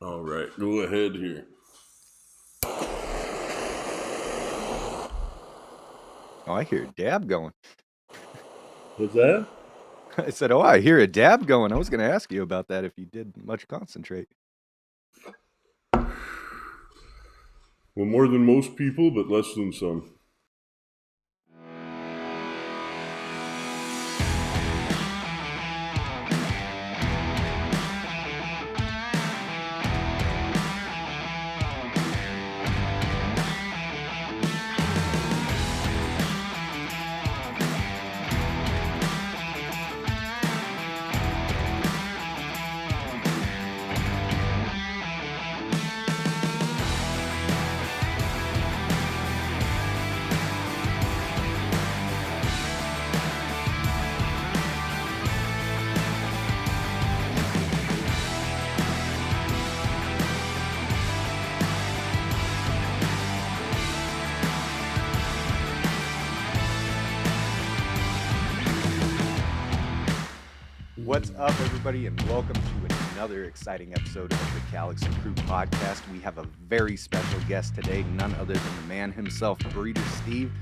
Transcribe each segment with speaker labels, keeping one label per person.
Speaker 1: All right, go ahead here.
Speaker 2: Oh, I hear a dab going.
Speaker 1: What's that?
Speaker 2: I said, "Oh, I hear a dab going." I was going to ask you about that if you did much concentrate.
Speaker 1: Well, more than most people, but less than some.
Speaker 2: What's up, everybody, and welcome to another exciting episode of the Calix and Crew podcast. We have a very special guest today, none other than the man himself, Breeder Steve,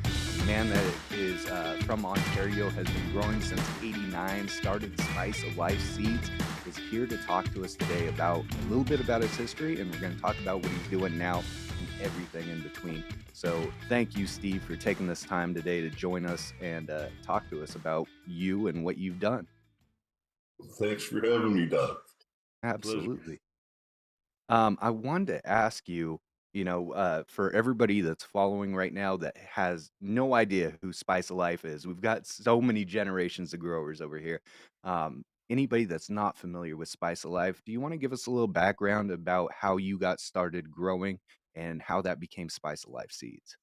Speaker 2: a man that is from Ontario, has been growing since '89, started Spice of Life Seeds, is here to talk to us today about a little bit about his history, and we're going to talk about what he's doing now and everything in between. So thank you, Steve, for taking this time today to join us and talk to us about you and what you've done.
Speaker 1: Thanks for having me, Doc. Pleasure.
Speaker 2: Absolutely. I wanted to ask you, for everybody that's following right now that has no idea who Spice of Life is, we've got so many generations of growers over here. Anybody that's not familiar with Spice of Life, do you want to give us a little background about how you got started growing and how that became Spice of Life Seeds?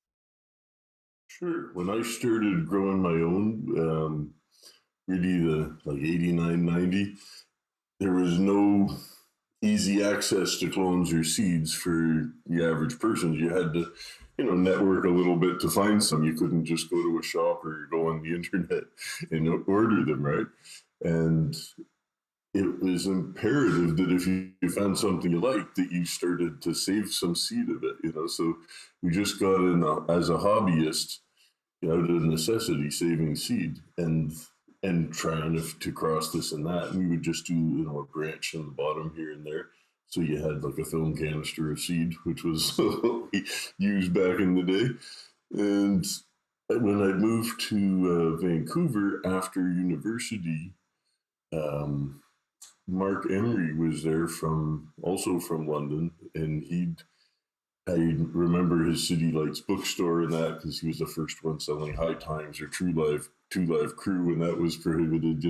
Speaker 1: Sure. When I started growing my own, really the like 89, 90, there was no easy access to clones or seeds for the average person. You had to, network a little bit to find some. You couldn't just go to a shop or go on the internet and order them, right? And it was imperative that if you found something you liked, that you started to save some seed of it. So we just got in as a hobbyist, out of necessity, saving seed and trying to cross this and that. And we would just do, a branch in the bottom here and there. So you had like a film canister of seed, which was used back in the day. And when I moved to Vancouver after university, um, Mark Emery was there also from London, and I remember his City Lights bookstore and that because he was the first one selling High Times or Two Live Crew, and that was prohibited.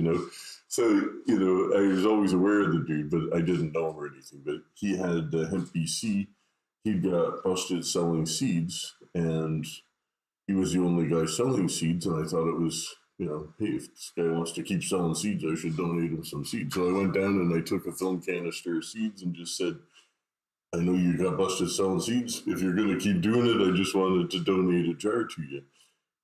Speaker 1: So, I was always aware of the dude, but I didn't know him or anything. But he had Hemp BC. He got busted selling seeds, and he was the only guy selling seeds. And I thought it was, hey, if this guy wants to keep selling seeds, I should donate him some seeds. So I went down and I took a film canister of seeds and just said, I know you got busted selling seeds. If you're going to keep doing it, I just wanted to donate a jar to you.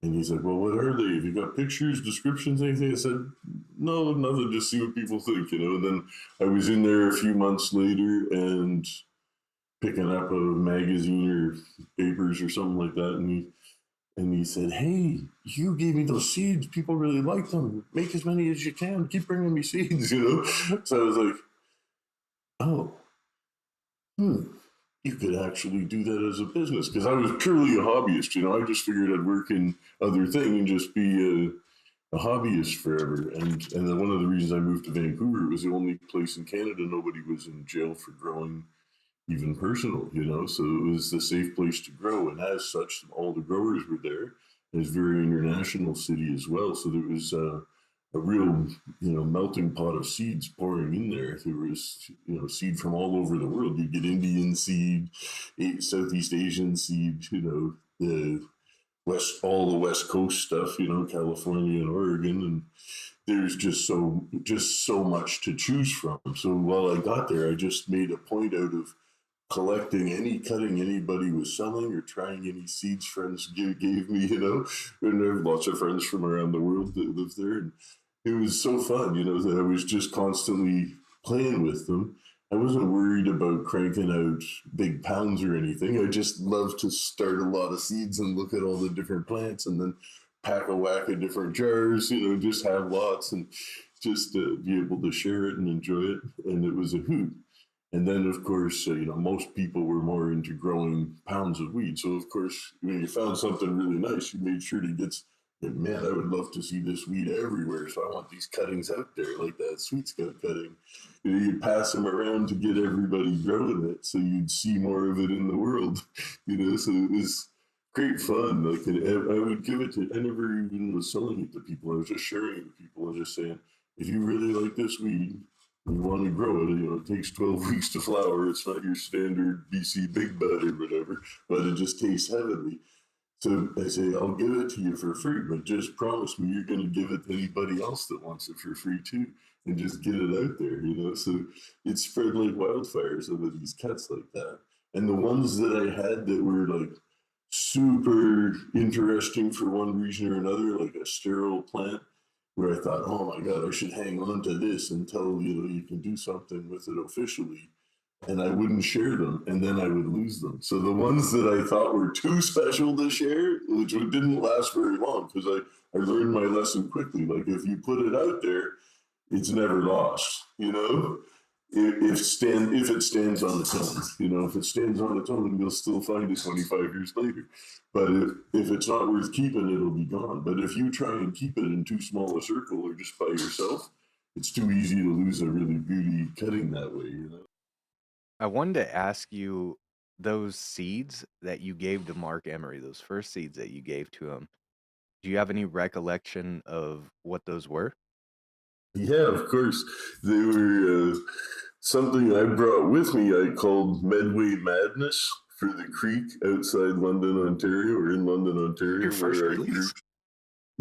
Speaker 1: And he's like, well, what are they? Have you got pictures, descriptions, anything? I said, no, nothing. Just see what people think. And then I was in there a few months later and picking up a magazine or papers or something like that. And he said, hey, you gave me those seeds. People really like them. Make as many as you can. Keep bringing me seeds. So I was like, oh, you could actually do that as a business because I was purely a hobbyist. I just figured I'd work in other thing and just be a hobbyist forever. And then one of the reasons I moved to Vancouver, it was the only place in Canada nobody was in jail for growing even personal. So it was the safe place to grow. And as such, all the growers were there. It's a very international city as well. So there was a real, melting pot of seeds pouring in there. There was, seed from all over the world. You get Indian seed, Southeast Asian seed, the all the West Coast stuff, California and Oregon, and there's just so much to choose from. So while I got there, I just made a point out of collecting any cutting anybody was selling or trying any seeds friends gave me. And I have lots of friends from around the world that live there, and it was so fun, that I was just constantly playing with them. I wasn't worried about cranking out big pounds or anything. I just love to start a lot of seeds and look at all the different plants and then pack a whack of different jars, just have lots and just be able to share it and enjoy it. And it was a hoot. And then, of course, most people were more into growing pounds of weed. So, of course, when you found something really nice, you made sure to get, man, I would love to see this weed everywhere. So I want these cuttings out there, like that Sweet Scout cutting. You pass them around to get everybody growing it, so you'd see more of it in the world. So it was great fun. Like I would give it to. I never even was selling it to people. I was just sharing it with people and just saying, if you really like this weed, you want to grow it. It takes 12 weeks to flower. It's not your standard BC Big Bud or whatever, but it just tastes heavenly. So I say, I'll give it to you for free, but just promise me you're going to give it to anybody else that wants it for free too, and just get it out there. So it spread like wildfire, some of these cuts like that. And the ones that I had that were like super interesting for one reason or another, like a sterile plant, where I thought, oh my God, I should hang on to this until, you can do something with it officially. And I wouldn't share them, and then I would lose them. So the ones that I thought were too special to share, which didn't last very long, because I learned my lesson quickly. Like if you put it out there, it's never lost. If it stands on its own, if it stands on its own, you'll still find it 25 years later. But if it's not worth keeping, it'll be gone. But if you try and keep it in too small a circle or just by yourself, it's too easy to lose a really beauty cutting that way.
Speaker 2: I wanted to ask you those seeds that you gave to Mark Emery, those first seeds that you gave to him. Do you have any recollection of what those were?
Speaker 1: Yeah, of course. They were something I brought with me. I called Medway Madness for the creek outside London, Ontario, or in London, Ontario,
Speaker 2: Your first
Speaker 1: where I grew.
Speaker 2: release?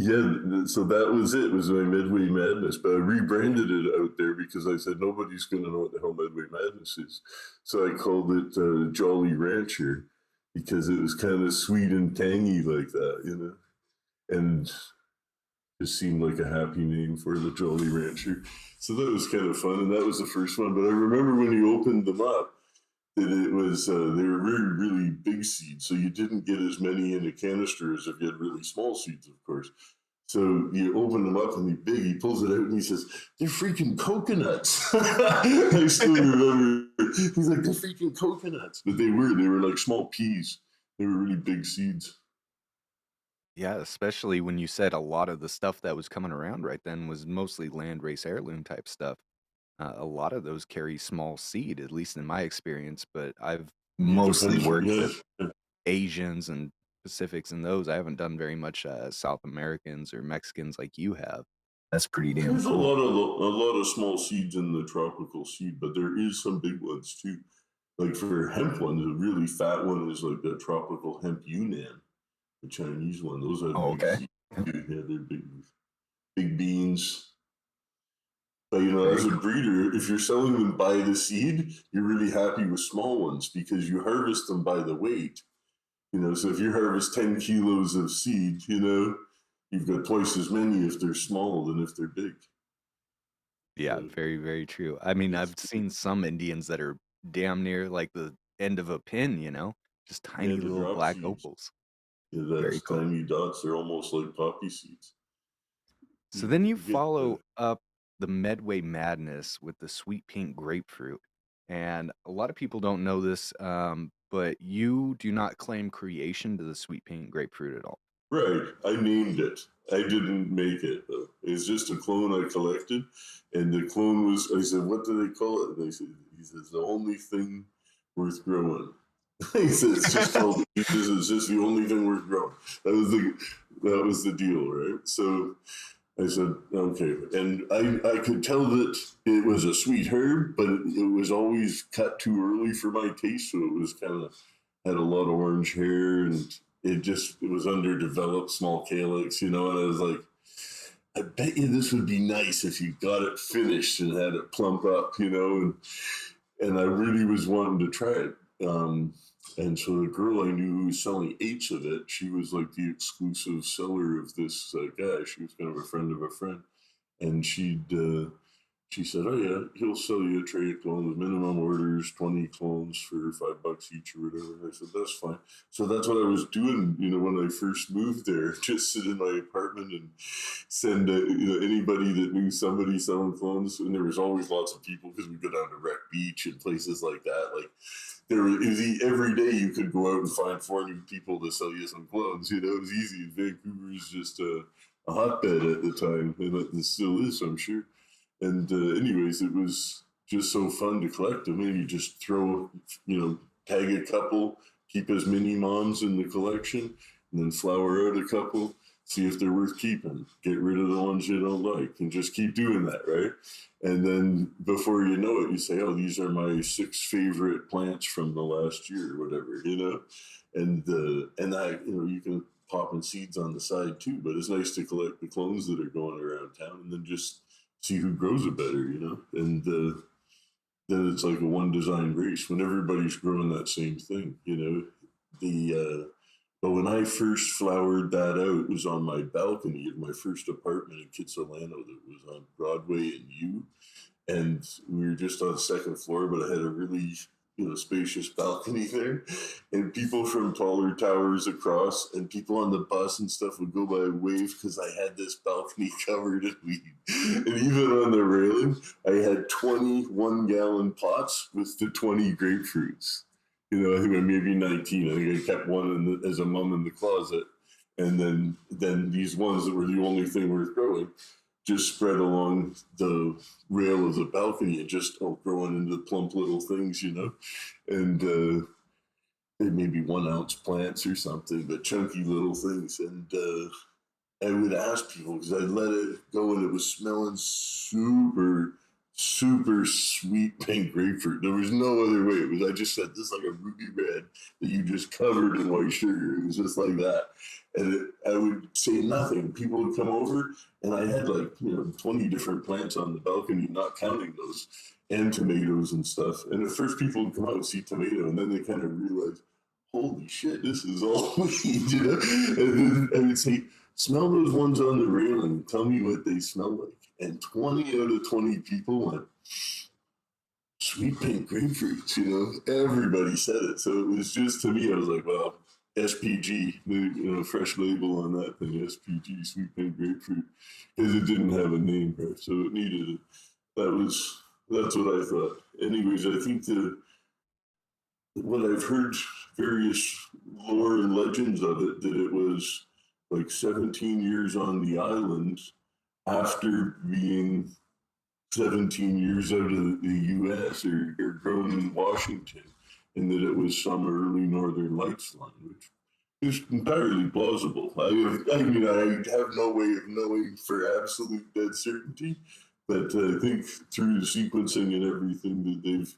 Speaker 1: Yeah, so that was it. It was my Medway Madness, but I rebranded it out there because I said nobody's going to know what the hell Medway Madness is. So I called it Jolly Rancher because it was kind of sweet and tangy like that. And just seemed like a happy name for the Jolly Rancher. So that was kind of fun, and that was the first one. But I remember when you opened them up, that it was they were really, really big seeds, so you didn't get as many in a canister as if you had really small seeds, of course. So you open them up and they're big. He pulls it out and he says, "They're freaking coconuts." I still remember. He's like, "They're freaking coconuts," but they were like small peas. They were really big seeds.
Speaker 2: Yeah, especially when you said a lot of the stuff that was coming around right then was mostly landrace heirloom type stuff. A lot of those carry small seed, at least in my experience, but I've mostly worked with Asians and Pacifics and those. I haven't done very much South Americans or Mexicans like you have. That's pretty damn
Speaker 1: There's
Speaker 2: cool.
Speaker 1: a lot of small seeds in the tropical seed, but there is some big ones too. Like for hemp ones, a really fat one is like the tropical hemp Yunnan, the Chinese one. Those are big
Speaker 2: okay.
Speaker 1: seeds. Yeah, they're big beans. But as a breeder, if you're selling them by the seed, you're really happy with small ones because you harvest them by the weight. So if you harvest 10 kilos of seed, you've got twice as many if they're small than if they're big.
Speaker 2: Yeah,
Speaker 1: So
Speaker 2: very, very true. I mean,
Speaker 1: it's
Speaker 2: I've seen some Indians that are damn near like the end of a pin, just
Speaker 1: yeah,
Speaker 2: tiny
Speaker 1: the
Speaker 2: little
Speaker 1: drop
Speaker 2: black
Speaker 1: seeds.
Speaker 2: opals.
Speaker 1: Yeah,
Speaker 2: Very
Speaker 1: that's
Speaker 2: cool.
Speaker 1: tiny dots. They're almost like poppy seeds.
Speaker 2: So then you
Speaker 1: You get
Speaker 2: follow up the Medway Madness with the sweet pink grapefruit. And a lot of people don't know this, but you do not claim creation to the sweet pink grapefruit at all.
Speaker 1: right. I named it. I didn't make it though. It's just a clone I collected, and the clone was. I said, "What do they call it?" And they said, "He says the only thing worth growing." He said, "It's just called. This is just the only thing worth growing." That was the deal, right? So I said, okay. And I could tell that it was a sweet herb, but it was always cut too early for my taste. So it was kind of had a lot of orange hair and it was underdeveloped, small calyx, and I was like, I bet you this would be nice if you got it finished and had it plump up, and I really was wanting to try it. And so the girl I knew who was selling eighths of it, she was like the exclusive seller of this guy. She was kind of a friend of a friend, and she said, "Oh yeah, he'll sell you a tray of clones. Minimum orders 20 clones for $5 each or whatever." And I said, "That's fine." So that's what I was doing, when I first moved there. Just sit in my apartment and send, anybody that knew somebody selling clones. And there was always lots of people because we go down to Wreck Beach and places like that. Like every day you could go out and find 4 new people to sell you some clones. It was easy. Vancouver was just a hotbed at the time, and it still is, I'm sure. And anyways, it was just so fun to collect them. And you just throw, tag a couple, keep as mini moms in the collection, and then flower out a couple, see if they're worth keeping. Get rid of the ones you don't like, and just keep doing that, right? And then before you know it, you say, "Oh, these are my 6 favorite plants from the last year," or whatever, And that, you can popping seeds on the side too. But it's nice to collect the clones that are going around town, and then just see who grows it better. And then it's like a one design race when everybody's growing that same thing. But when I first flowered that out, it was on my balcony of my first apartment in Kitsilano that was on Broadway and U, and we were just on the second floor, but I had a really spacious balcony there, and people from taller towers across and people on the bus and stuff would go by and wave because I had this balcony covered in weed. And even on the railing, I had 21-gallon pots with the 20 grapefruits. I think maybe 19. I think I kept one as a mum in the closet, and then these ones that were the only thing worth growing just spread along the rail of the balcony and just growing into plump little things, and they may be 1 ounce plants or something, but chunky little things. And I would ask people because I'd let it go and it was smelling super, super sweet pink grapefruit. There was no other way. I just said, "This is like a ruby red that you just covered in white sugar." It was just like that. And I would say nothing. People would come over, and I had 20 different plants on the balcony, not counting those, and tomatoes and stuff. And at first, people would come out and see tomato, and then they kind of realized, "Holy shit, this is all weed," And then I would say, "Smell those ones on the railing. Tell me what they smell like." And 20 out of 20 people went, "Sweet pink grapefruits," Everybody said it. So it was just, to me, I was like, well, SPG, fresh label on that thing, SPG, sweet pink grapefruit, because it didn't have a name, right? So it needed it. That's what I thought. Anyways, I think what I've heard various lore and legends of it, that it was like 17 years on the island after being 17 years out of the U.S. or grown in Washington, and that it was some early Northern Lights line, which is entirely plausible. I mean, I have no way of knowing for absolute dead certainty, but I think through the sequencing and everything that they've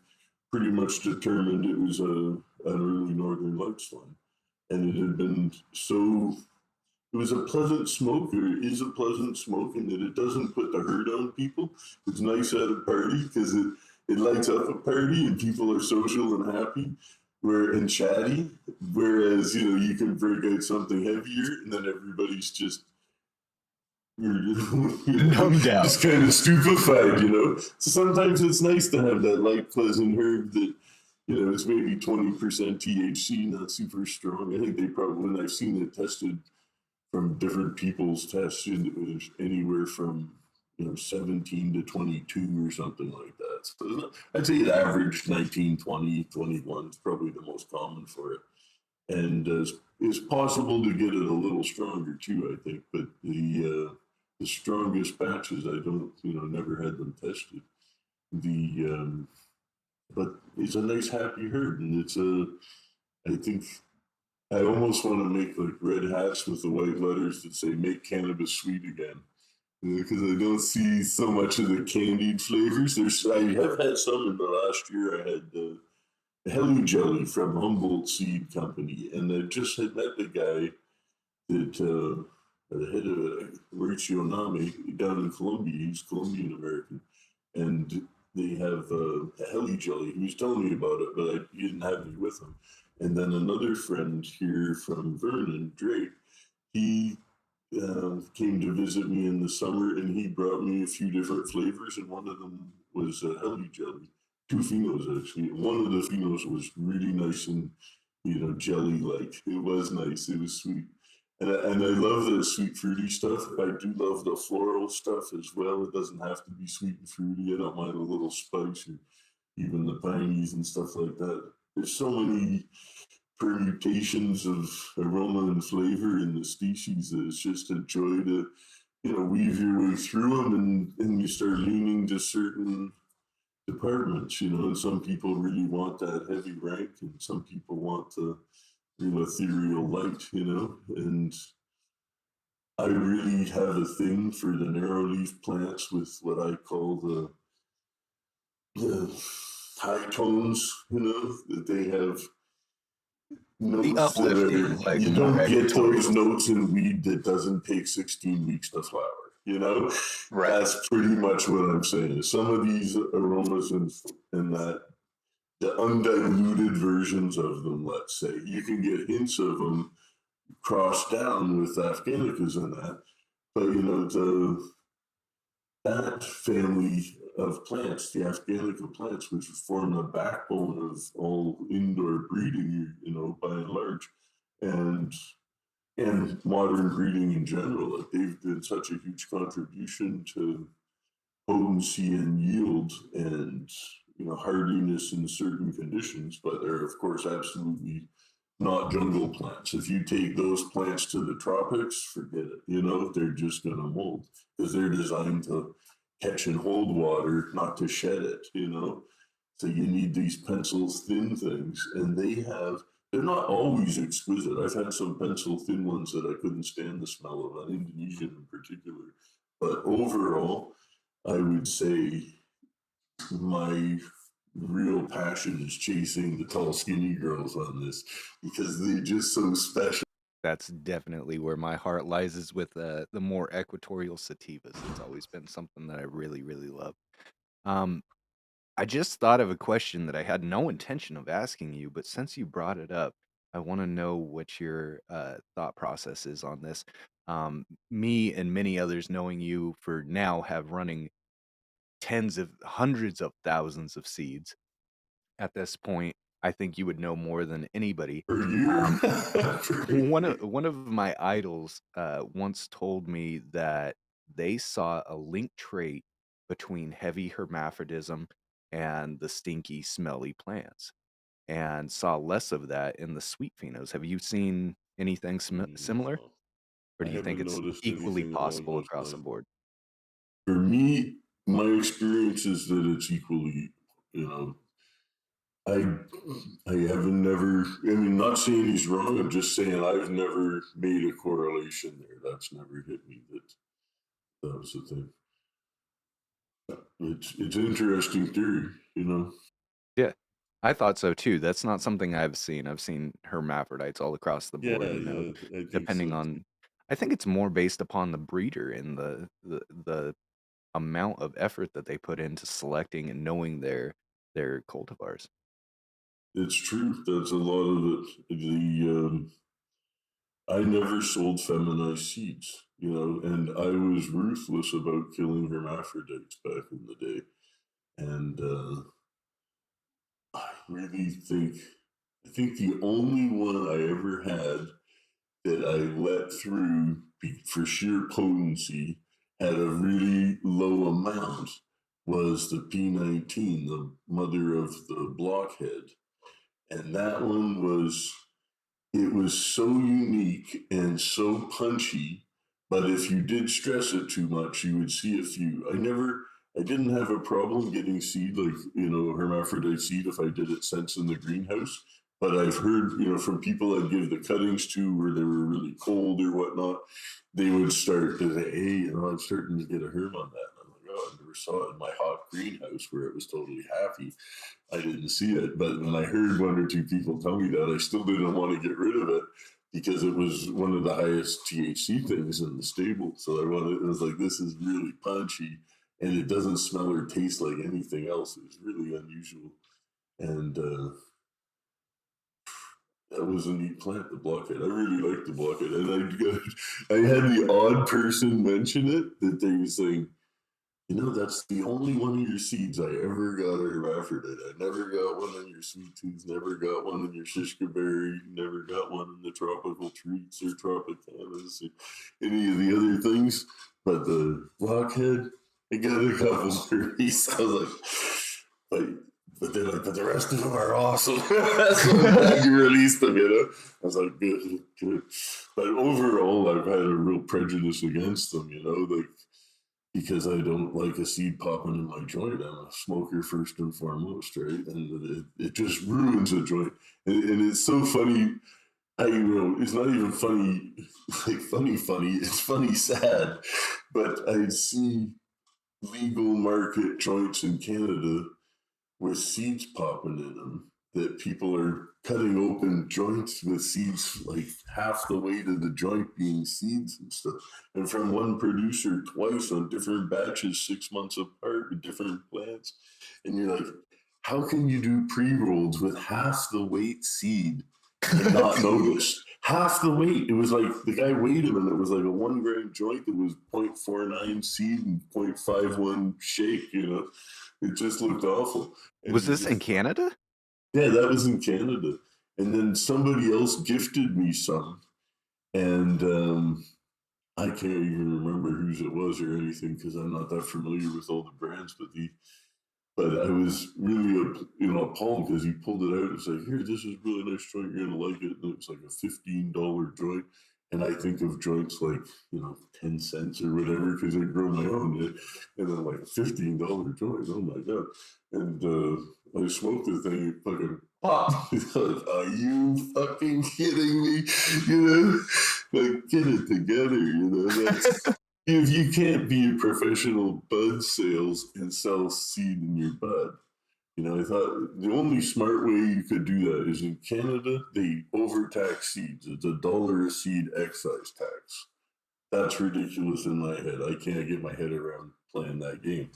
Speaker 1: pretty much determined it was an early Northern Lights line, and it had been so. It was a pleasant smoke, or it is a pleasant smoke, in that it doesn't put the hurt on people. It's nice at a party because it lights up a party and people are social and happy and chatty. Whereas, you can break out something heavier and then everybody's just
Speaker 2: Numbed out.
Speaker 1: Just kind of stupefied, So sometimes it's nice to have that light, pleasant herb that, it's maybe 20% THC, not super strong. I think they probably, when I've seen it tested from different people's tests, it was anywhere from 17 to 22 or something like that. So I'd say it averaged 19, 20, 21 is probably the most common for it. And it's possible to get it a little stronger too, I think. But the strongest batches, I don't, never had them tested. But it's a nice happy herd, and I think I almost want to make like red hats with the white letters that say "Make cannabis sweet again," because I don't see so much of the candied flavors. I have had some in the last year. I had Helly Jelly from Humboldt Seed Company, and I just had met the guy that the head of Mauricio Name down in Colombia. He's Colombian American, and they have Helly Jelly. He was telling me about it, but he didn't have me with him. And then another friend here from Vernon, Drake, he came to visit me in the summer, and he brought me a few different flavors, and one of them was honey jelly. Two phenos actually. One of the phenos was really nice and jelly like. It was nice. It was sweet. And I love the sweet fruity stuff. I do love the floral stuff as well. It doesn't have to be sweet and fruity. I don't mind a little spice or even the pineys and stuff like that. There's so many permutations of aroma and flavor in the species that it's just a joy to weave your way through them, and you start leaning to certain departments, and some people really want that heavy rank, and some people want the ethereal light, and I really have a thing for the narrow leaf plants with what I call the high tones, that they have
Speaker 2: The
Speaker 1: notes that
Speaker 2: uplifting,
Speaker 1: are,
Speaker 2: like
Speaker 1: you
Speaker 2: more
Speaker 1: don't get those
Speaker 2: equatorial.
Speaker 1: notes in weed that doesn't take 16 weeks to flower.
Speaker 2: Right.
Speaker 1: That's pretty much what I'm saying. Some of these aromas and that the undiluted versions of them, let's say, you can get hints of them crossed down with Afghanicas and that, but that family of plants, the Afghanica plants, which form the backbone of all indoor breeding, by and large, and modern breeding in general, like they've been such a huge contribution to potency and yield and hardiness in certain conditions, but they're of course absolutely not jungle plants. If you take those plants to the tropics, forget it. They're just going to mold because they're designed to catch and hold water, not to shed it. So you need these pencils thin things, and they're not always exquisite. I've had some pencil thin ones that I couldn't stand the smell of, an Indonesian in particular. But overall, I would say my real passion is chasing the tall, skinny girls on this because they're just so special.
Speaker 2: That's definitely where my heart lies, is with the more equatorial sativas. It's always been something that I really, really love. Um, I just thought of a question that I had no intention of asking you, but since you brought it up, I want to know what your thought process is on this. Me and many others, knowing you for now, have running tens of hundreds of thousands of seeds. At this point, I think you would know more than anybody.
Speaker 1: For you.
Speaker 2: Um,
Speaker 1: For
Speaker 2: one
Speaker 1: you.
Speaker 2: of one of my idols once told me that they saw a link trait between heavy hermaphroditism and the stinky, smelly plants, and saw less of that in the sweet phenos. Have you seen anything similar,
Speaker 1: No,
Speaker 2: or
Speaker 1: I
Speaker 2: do you think
Speaker 1: haven't
Speaker 2: it's
Speaker 1: noticed
Speaker 2: equally
Speaker 1: anything along
Speaker 2: possible
Speaker 1: those
Speaker 2: across the
Speaker 1: lines.
Speaker 2: board?
Speaker 1: For me, my experience is that it's equally, you know, I I haven't never. I mean, not saying he's wrong. I'm just saying I've never made a correlation there. That's never hit me. That was the thing. It's an interesting theory.
Speaker 2: Yeah, I thought so too. That's not something I've seen. I've seen hermaphrodites all across the
Speaker 1: Yeah,
Speaker 2: board,
Speaker 1: yeah, I think
Speaker 2: depending
Speaker 1: so
Speaker 2: on.
Speaker 1: too.
Speaker 2: I think it's more based upon the breeder and the amount of effort that they put into selecting and knowing their cultivars.
Speaker 1: It's true. That's a lot of it. I never sold feminized seeds, and I was ruthless about killing hermaphrodites back in the day. And I really I think the only one I ever had that I let through for sheer potency had a really low amount was the P19, the mother of the Blockhead. And that one it was so unique and so punchy, but if you did stress it too much, you would see a few. I didn't have a problem getting seed, like, hermaphrodite seed if I did it sense in the greenhouse. But I've heard, from people I'd give the cuttings to where they were really cold or whatnot, they would start to say, hey, I'm starting to get a herm on that. And I'm like, oh, I never saw it in my hot greenhouse where it was totally happy. I didn't see it, but when I heard one or two people tell me that, I still didn't want to get rid of it because it was one of the highest THC things in the stable. So it was like, this is really punchy and it doesn't smell or taste like anything else. It was really unusual. And that was a neat plant, the Blockhead. I really liked the Blockhead. And I had the odd person mention it, that they were saying, that's the only one of your seeds I ever got a hermaphrodite. I never got one in your sweet tooth, never got one in your shishka berry, never got one in the tropical treats or tropicanas or any of the other things. But the Blockhead, I got a couple for me. So I was but they're like, but the rest of them are awesome. So I'm glad you released them, I was like, good. But overall, I've had a real prejudice against them, like, because I don't like a seed popping in my joint. I'm a smoker first and foremost, right? And it just ruins a joint. And it's so funny. It's not even funny, like funny. It's funny sad. But I see legal market joints in Canada with seeds popping in them, that people are cutting open joints with seeds like half the weight of the joint being seeds and stuff. And from one producer twice on different batches, 6 months apart with different plants. And you're like, how can you do pre-rolls with half the weight seed and not notice? Half the weight. It was like the guy weighed him and it was like a 1 gram joint that was 0.49 seed and 0.51 shake, It just looked awful. And
Speaker 2: Was this in Canada?
Speaker 1: yeah, that was in Canada. And then somebody else gifted me some. And I can't even remember whose it was or anything because I'm not that familiar with all the brands. But I was really, appalled because he pulled it out and said, "Here, this is really nice joint. You're gonna like it." And it was like a $15 joint. And I think of joints like 10 cents or whatever because I grow my own. And then like $15 joint. Oh my god! And I smoked the thing. And fucking pop! Are you fucking kidding me? Like get it together. That's. If you can't be a professional bud sales and sell seed in your bud, I thought the only smart way you could do that is in Canada, they overtax seeds. It's $1 a seed excise tax. That's ridiculous in my head. I can't get my head around playing that game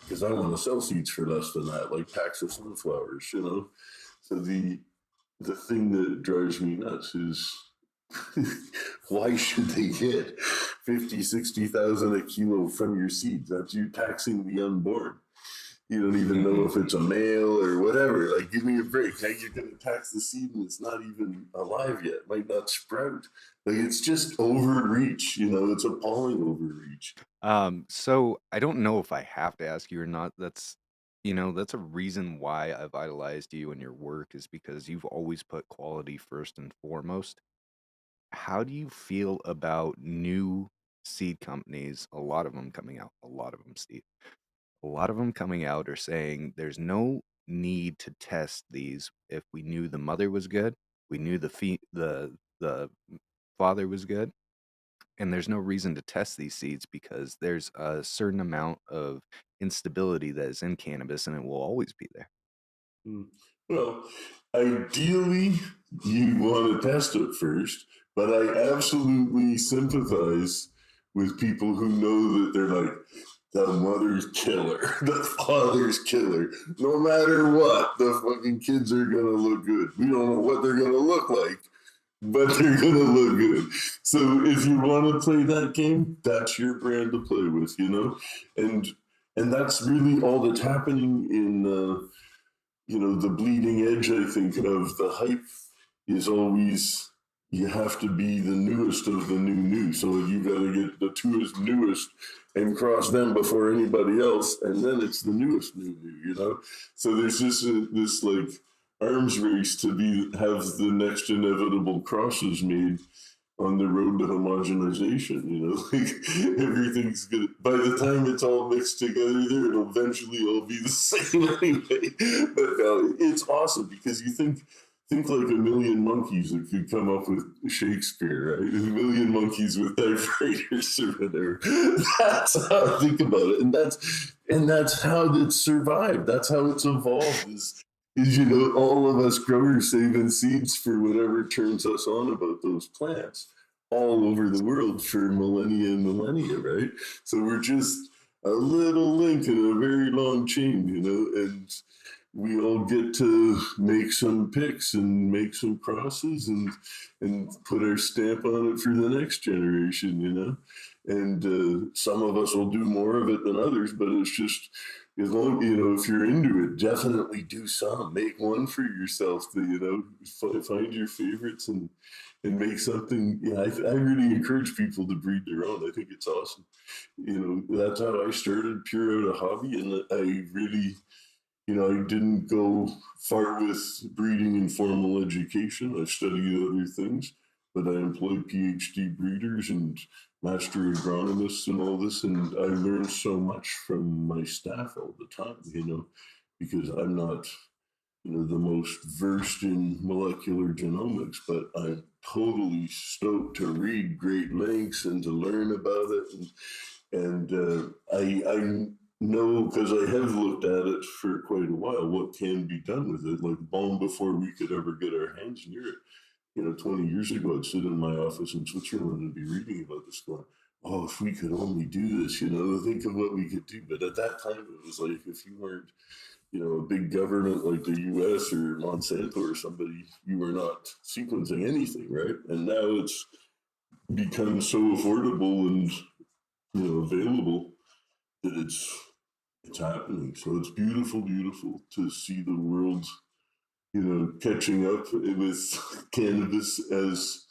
Speaker 1: because I want to sell seeds for less than that, like packs of sunflowers, So the thing that drives me nuts is why should they get 50, 60,000 a kilo from your seeds? That's you taxing the unborn. You don't even know if it's a male or whatever. Like, give me a break. Now you're going to tax the seed and it's not even alive yet. It might not sprout. Like, it's just overreach. It's appalling overreach.
Speaker 2: So I don't know if I have to ask you or not. That's a reason why I've idolized you and your work is because you've always put quality first and foremost. How do you feel about new seed companies? A lot of them coming out, Steve. A lot of them coming out are saying there's no need to test these if we knew the mother was good, we knew the father was good, and there's no reason to test these seeds because there's a certain amount of instability that is in cannabis and it will always be there.
Speaker 1: Well, ideally, you want to test it first, but I absolutely sympathize with people who know that they're like, the mother's killer, the father's killer. No matter what, the fucking kids are going to look good. We don't know what they're going to look like, but they're going to look good. So if you want to play that game, that's your brand to play with, And that's really all that's happening in the bleeding edge, I think, of the hype is always you have to be the newest of the new. So you got to get the newest and cross them before anybody else, and then it's the newest new. So there's just this like arms race to have the next inevitable crosses made on the road to homogenization. Like everything's good. By the time it's all mixed together there, it'll eventually all be the same anyway. But it's awesome because you think like a million monkeys that could come up with Shakespeare, right? A million monkeys with typewriters or whatever. That's how I think about it. And that's how it's survived. That's how it's evolved is all of us growers saving seeds for whatever turns us on about those plants all over the world for millennia and millennia, right? So we're just a little link in a very long chain, we all get to make some picks and make some crosses and put our stamp on it for the next generation, you know. And some of us will do more of it than others, but it's just as long, you know, if you're into it, definitely do some. Make one for yourself. To, you know, find your favorites and make something. Yeah, I really encourage people to breed their own. I think it's awesome. You know, that's how I started, pure out of hobby, and I really, you know, I didn't go far with breeding and formal education. I studied other things, but I employed PhD breeders and master agronomists and all this, and I learned so much from my staff all the time, you know, because I'm not, you know, the most versed in molecular genomics, but I'm totally stoked to read Great Lakes and to learn about it. And I know, because I have looked at it for quite a while, what can be done with it, like long before we could ever get our hands near it. You know, 20 years ago, I'd sit in my office in Switzerland and be reading about this going, oh, if we could only do this, you know, think of what we could do. But at that time, it was like, if you weren't, you know, a big government like the US or Monsanto or somebody, you were not sequencing anything, right? And now it's become so affordable and, you know, available that it's happening. So it's beautiful, beautiful to see the world, you know, catching up with cannabis as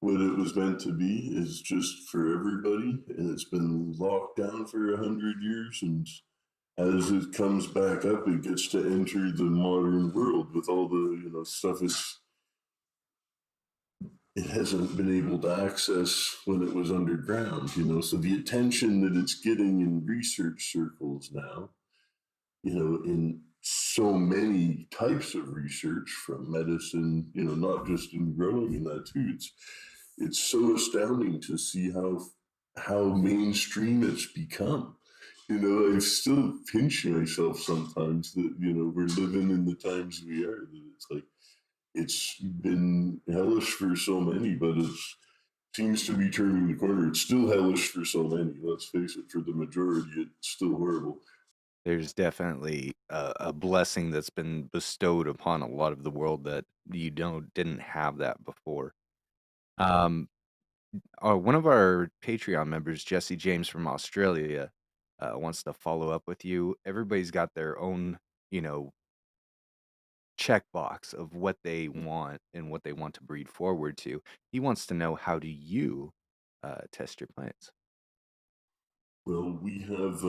Speaker 1: what it was meant to be, is just for everybody. And it's been locked down for 100 years, and as it comes back up, it gets to enter the modern world with all the, you know, stuff it hasn't been able to access when it was underground, you know. So the attention that it's getting in research circles now, you know, in so many types of research, from medicine, you know, not just in growing and that too. It's so astounding to see how mainstream it's become. You know, I still pinch myself sometimes that, you know, we're living in the times we are. That it's like it's been hellish for so many, but it seems to be turning the corner. It's still hellish for so many. Let's face it, for the majority, it's still horrible.
Speaker 2: There's definitely a blessing that's been bestowed upon a lot of the world that didn't have that before. Um, one of our Patreon members, Jesse James from Australia, wants to follow up with you. Everybody's got their own, you know, checkbox of what they want and what they want to breed forward to. He wants to know, how do you test your plants?
Speaker 1: Well, we have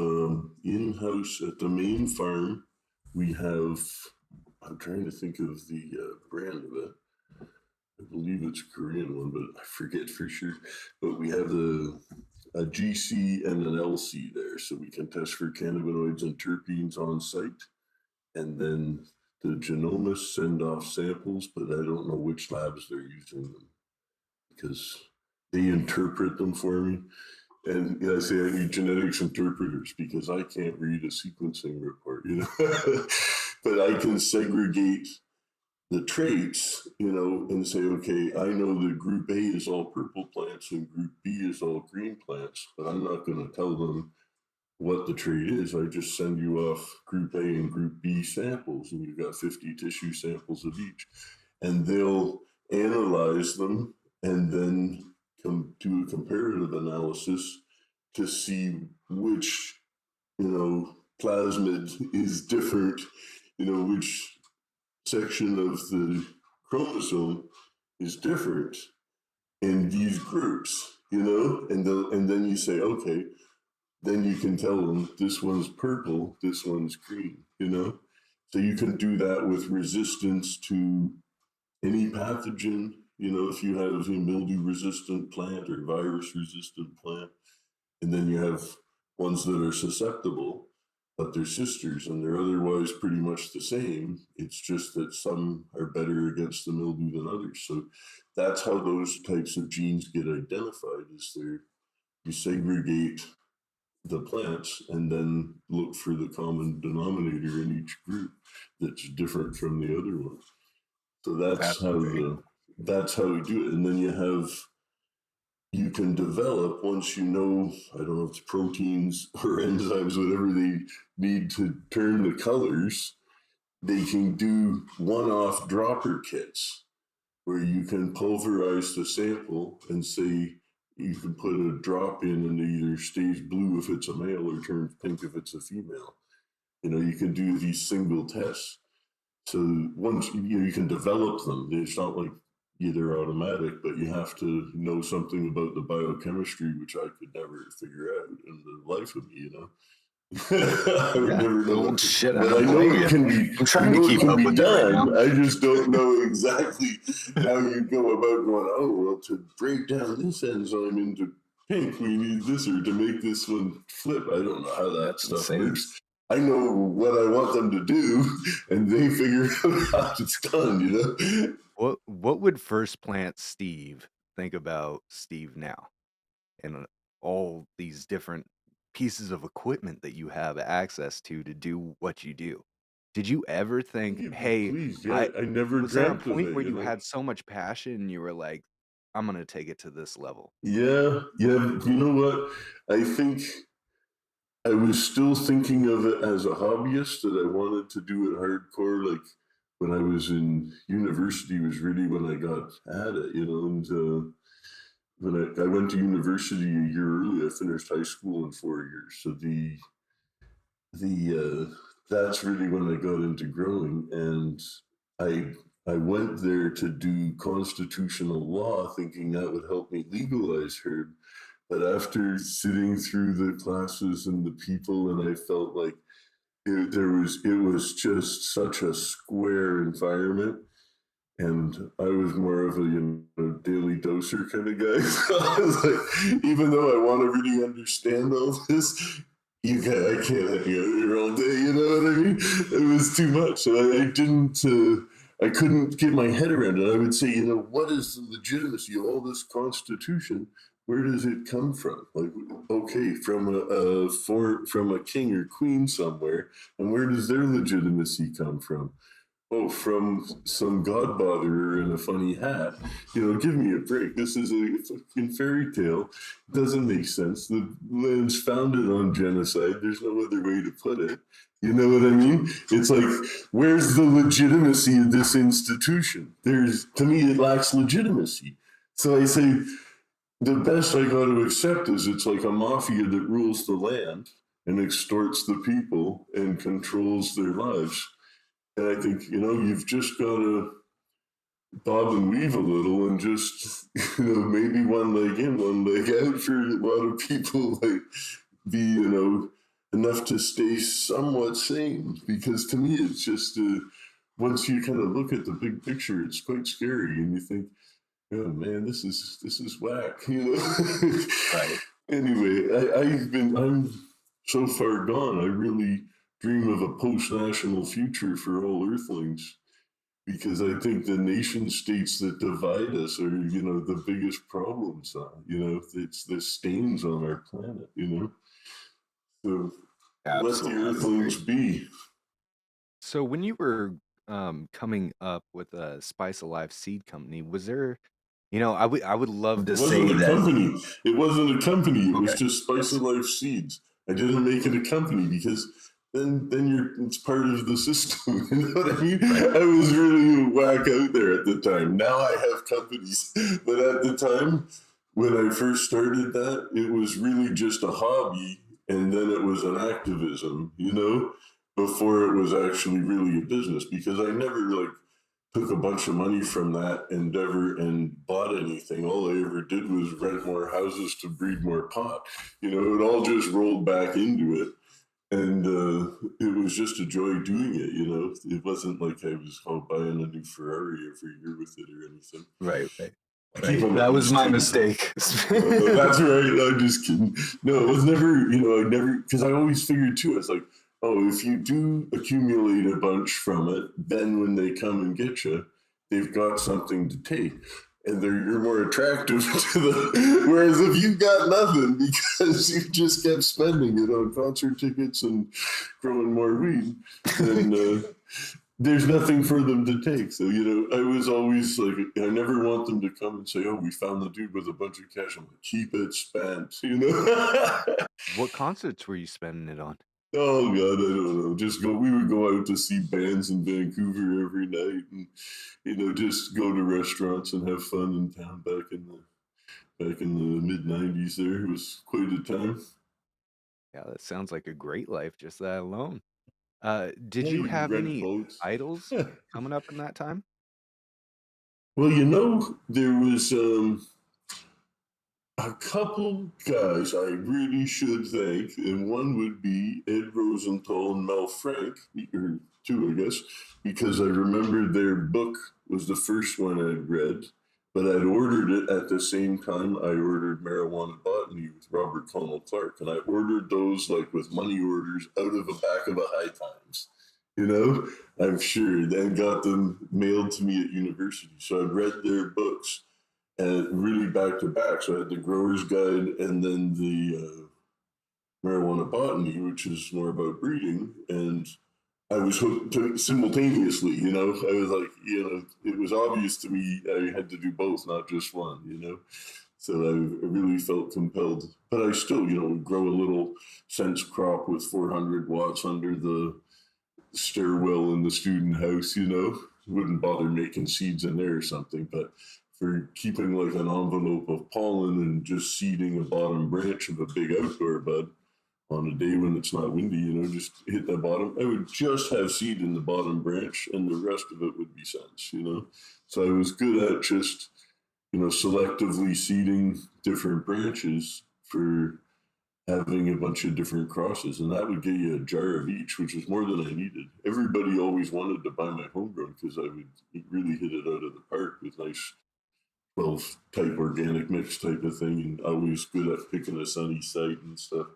Speaker 1: in house at the main farm, we have, I'm trying to think of the brand of it. I believe it's a Korean one, but I forget for sure. But we have a GC and an LC there, so we can test for cannabinoids and terpenes on site. And then the genomists send off samples, but I don't know which labs they're using them, because they interpret them for me. And I say I need genetics interpreters because I can't read a sequencing report, you know. But I can segregate the traits, you know, and say, okay, I know that group A is all purple plants and group B is all green plants, but I'm not going to tell them what the trait is. I just send you off group A and group B samples, and you've got 50 tissue samples of each, and they'll analyze them and then do a comparative analysis to see which, you know, plasmid is different, you know, which section of the chromosome is different in these groups, you know, and then you say, okay, then you can tell them this one's purple, this one's green, you know. So you can do that with resistance to any pathogen. You know, if you have a mildew resistant plant or virus resistant plant, and then you have ones that are susceptible, but they're sisters and they're otherwise pretty much the same. It's just that some are better against the mildew than others. So that's how those types of genes get identified, is you segregate the plants and then look for the common denominator in each group that's different from the other one. So
Speaker 2: That's great.
Speaker 1: that's how we do it. And then you can develop, once you know, I don't know if it's proteins or enzymes, whatever they need to turn the colors, they can do one-off dropper kits where you can pulverize the sample and say you can put a drop in and it either stays blue if it's a male or turns pink if it's a female. You can do these single tests. So once you can develop them, it's not like they're automatic, but you have to know something about the biochemistry, which I could never figure out in the life of me. I would never know
Speaker 3: Old
Speaker 1: what
Speaker 3: shit.
Speaker 1: but I know it can be.
Speaker 3: I'm trying to keep up with it right
Speaker 1: done.
Speaker 3: now.
Speaker 1: I just don't know exactly how you go about going. Oh well, to break down this enzyme into pink, we need this, or to make this one flip. I don't know how that
Speaker 3: That's
Speaker 1: stuff
Speaker 3: insane.
Speaker 1: works. I know what I want them to do, and they figure out how it's done.
Speaker 2: What would first plant Steve think about Steve now, and all these different pieces of equipment that you have access to do what you do? Did you ever think, hey,
Speaker 1: Please, yeah,
Speaker 2: I
Speaker 1: I never
Speaker 2: was there a
Speaker 1: dreamt of
Speaker 2: point
Speaker 1: it.
Speaker 2: where you had so much passion and you were like, I'm gonna take it to this level?
Speaker 1: Yeah, yeah. You know what? I think I was still thinking of it as a hobbyist that I wanted to do it hardcore. Like when I was in university was really when I got at it. And when I went to university a year early, I finished high school in 4 years. So the that's really when I got into growing, and I went there to do constitutional law, thinking that would help me legalize herb. But after sitting through the classes and the people, and I felt like it was just such a square environment, and I was more of a daily doser kind of guy. So I was like, even though I want to really understand all this, I can't hang out here all day. You know what I mean? It was too much. So I didn't. I couldn't get my head around it. I would say, what is the legitimacy of all this constitution? Where does it come from? Like, okay, from from a king or queen somewhere, and where does their legitimacy come from? Oh, from some godbotherer in a funny hat. Give me a break. This is a fucking fairy tale. It doesn't make sense. The land's founded on genocide. There's no other way to put it. You know what I mean? It's like, where's the legitimacy of this institution? To me, it lacks legitimacy. So I say, the best I got to accept is it's like a mafia that rules the land and extorts the people and controls their lives. And I think, you've just got to bob and weave a little and just, maybe one leg in, one leg out for a lot of people, like be, enough to stay somewhat sane. Because to me, it's just, once you kind of look at the big picture, it's quite scary. And you think, oh man, this is whack,
Speaker 3: Right.
Speaker 1: Anyway, I'm so far gone. I really dream of a post-national future for all Earthlings, because I think the nation states that divide us are, the biggest problems. It's the stains on our planet. So let the Earthlings be.
Speaker 2: So when you were coming up with a Spice Alive seed company, was there, I would love to
Speaker 1: It
Speaker 2: say
Speaker 1: wasn't a
Speaker 2: that.
Speaker 1: company. It wasn't a company. It was
Speaker 3: Okay.
Speaker 1: just Spice of Life Seeds. I didn't make it a company because then it's part of the system. You know what I mean?
Speaker 3: Right.
Speaker 1: I was really whack out there at the time. Now I have companies, but at the time when I first started that, it was really just a hobby, and then it was an activism. Before it was actually really a business, because I never took a bunch of money from that endeavor and bought anything. All I ever did was rent more houses to breed more pot. It all just rolled back into it. And it was just a joy doing it. It wasn't like I was buying a new Ferrari every year with it or anything.
Speaker 3: Right.
Speaker 2: That was my mistake.
Speaker 1: That's right. I'm just kidding. No, it was never, I never, because I always figured too, it's like, oh, if you do accumulate a bunch from it, then when they come and get you, they've got something to take. And you're more attractive to them. Whereas if you got nothing because you just kept spending it on concert tickets and growing more weed, then there's nothing for them to take. So, I was always like, I never want them to come and say, oh, we found the dude with a bunch of cash. I'm like, keep it spent.
Speaker 2: What concerts were you spending it on?
Speaker 1: Oh God, I don't know. Just go. We would go out to see bands in Vancouver every night, and just go to restaurants and have fun in town. Back in the mid '90s, there it was quite a time.
Speaker 2: Yeah, that sounds like a great life, just that alone. Did
Speaker 1: Yeah,
Speaker 2: you
Speaker 1: you'd
Speaker 2: have
Speaker 1: rent
Speaker 2: any
Speaker 1: boats.
Speaker 2: idols coming up in that time?
Speaker 1: Well, there was a couple guys I really should thank, and one would be Ed Rosenthal and Mel Frank, or two, I guess, because I remember their book was the first one I'd read, but I'd ordered it at the same time I ordered Marijuana Botany with Robert Connell Clark, and I ordered those like with money orders out of the back of a High Times. I'm sure, then got them mailed to me at university. So I'd read their books and really back to back. So I had the Grower's Guide and then the Marijuana Botany, which is more about breeding. And I was hooked simultaneously. I was like, it was obvious to me I had to do both, not just one. So I really felt compelled. But I still, would grow a little sense crop with 400 watts under the stairwell in the student house. Wouldn't bother making seeds in there or something, but for keeping like an envelope of pollen and just seeding a bottom branch of a big outdoor bud on a day when it's not windy, just hit the bottom. I would just have seed in the bottom branch and the rest of it would be sense. So I was good at just, selectively seeding different branches for having a bunch of different crosses, and that would get you a jar of each, which was more than I needed. Everybody always wanted to buy my homegrown because I would really hit it out of the park with nice 12 type organic mix type of thing, and always good at picking a sunny site and stuff.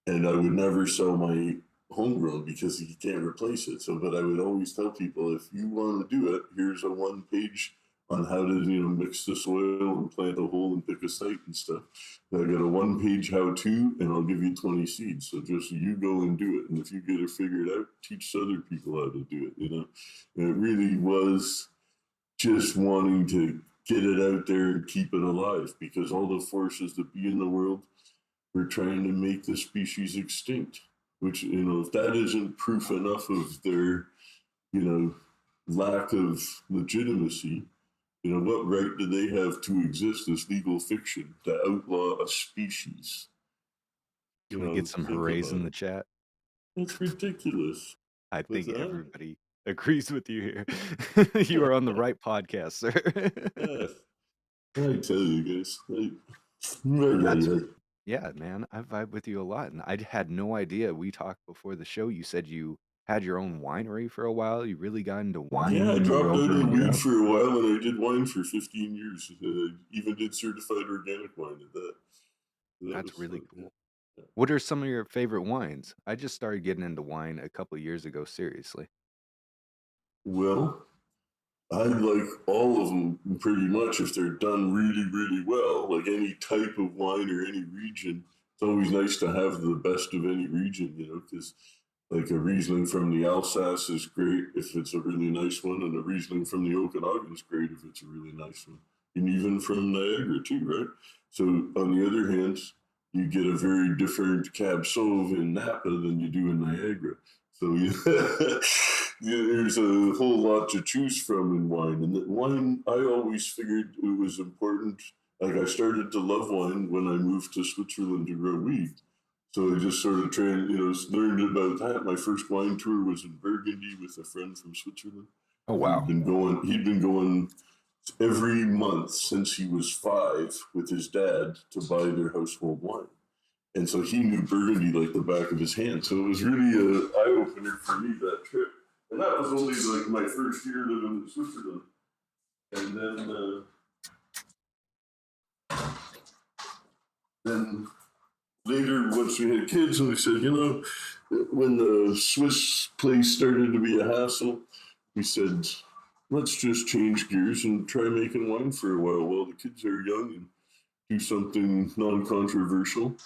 Speaker 1: And I would never sell my homegrown because you can't replace it. So, but I would always tell people, if you want to do it, here's a 1 page on how to mix the soil and plant a hole and pick a site and stuff. And I got a 1 page how to, and I'll give you 20 seeds. So just you go and do it. And if you get it figured out, teach other people how to do it. And it really was just wanting to get it out there and keep it alive, because all the forces that be in the world were trying to make the species extinct, which, if that isn't proof enough of their, lack of legitimacy, what right do they have to exist as legal fiction to outlaw a species?
Speaker 2: Can we get some
Speaker 1: Think
Speaker 2: hoorays in
Speaker 1: about
Speaker 2: the
Speaker 1: it.
Speaker 2: chat?
Speaker 1: It's ridiculous.
Speaker 2: I
Speaker 1: What's
Speaker 2: think
Speaker 1: that?
Speaker 2: everybody agrees with you here. You are on the right podcast, sir.
Speaker 1: Yeah, I tell you guys.
Speaker 2: That's Yeah, man. I vibe with you a lot, and I had no idea. We talked before the show. You said you had your own winery for a while. You really got into wine
Speaker 1: Yeah, I
Speaker 2: when you were
Speaker 1: dropped out
Speaker 2: over
Speaker 1: of
Speaker 2: in
Speaker 1: weed
Speaker 2: Europe.
Speaker 1: for a while, and I did wine for 15 years. Even did certified organic wine at that. That was
Speaker 2: That's really
Speaker 1: fun. Yeah.
Speaker 2: cool. What are some of your favorite wines? I just started getting into wine a couple years ago, seriously.
Speaker 1: Well, I like all of them pretty much if they're done really, really well. Like any type of wine or any region, it's always nice to have the best of any region, because like a Riesling from the Alsace is great if it's a really nice one, and a Riesling from the Okanagan is great if it's a really nice one, and even from Niagara too, right? So on the other hand, you get a very different Cab Sauv in Napa than you do in Niagara. So there's a whole lot to choose from in wine, and wine I always figured it was important. Like I started to love wine when I moved to Switzerland to grow weed. So I just sort of learned about that. My first wine tour was in Burgundy with a friend from Switzerland.
Speaker 2: Oh,
Speaker 1: And
Speaker 2: wow.
Speaker 1: He'd been going every month since he was 5 with his dad to buy their household wine. And so he knew Burgundy like the back of his hand. So it was really an eye opener for me, that trip. And that was only like my first year living in Switzerland. And then later, once we had kids, and we said, when the Swiss place started to be a hassle, we said, let's just change gears and try making wine for a while the kids are young and do something non-controversial.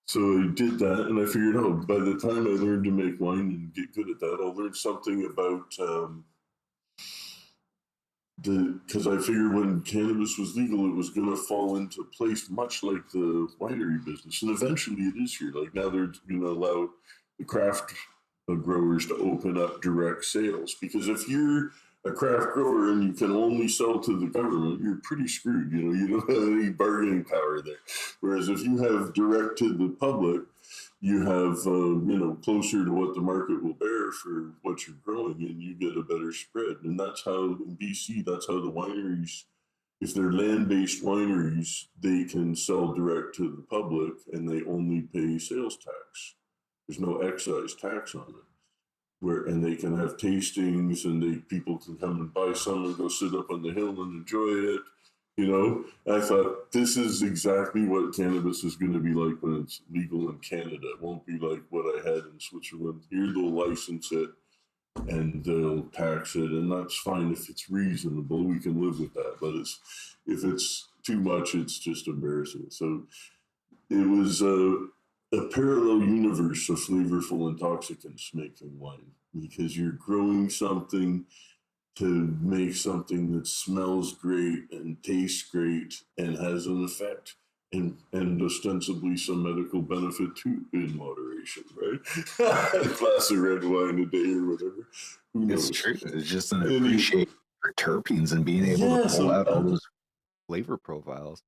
Speaker 1: So I did that, and I figured, by the time I learned to make wine and get good at that, I'll learn something about because I figured when cannabis was legal, it was going to fall into place much like the winery business. And eventually it is here. Like now they're going to allow craft growers to open up direct sales, because if you're a craft grower and you can only sell to the government, you're pretty screwed. You don't have any bargaining power there. Whereas if you have direct to the public, you have closer to what the market will bear for what you're growing, and you get a better spread. And that's how in BC, that's how the wineries, if they're land-based wineries, they can sell direct to the public and they only pay sales tax. There's no excise tax on it. And they can have tastings, and people can come and buy some and go sit up on the hill and enjoy it. I thought this is exactly what cannabis is going to be like when it's legal in Canada. It won't be like what I had in Switzerland. Here they'll license it and they'll tax it, and that's fine if it's reasonable. We can live with that. But if it's too much, it's just embarrassing. So it was a parallel universe of flavorful intoxicants making wine, because you're growing something to make something that smells great and tastes great and has an effect and ostensibly some medical benefit too, in moderation, right? A glass of red wine a day or whatever. Who knows?
Speaker 3: It's true. It's just an appreciation for terpenes and being able to pull out all those
Speaker 2: flavor profiles.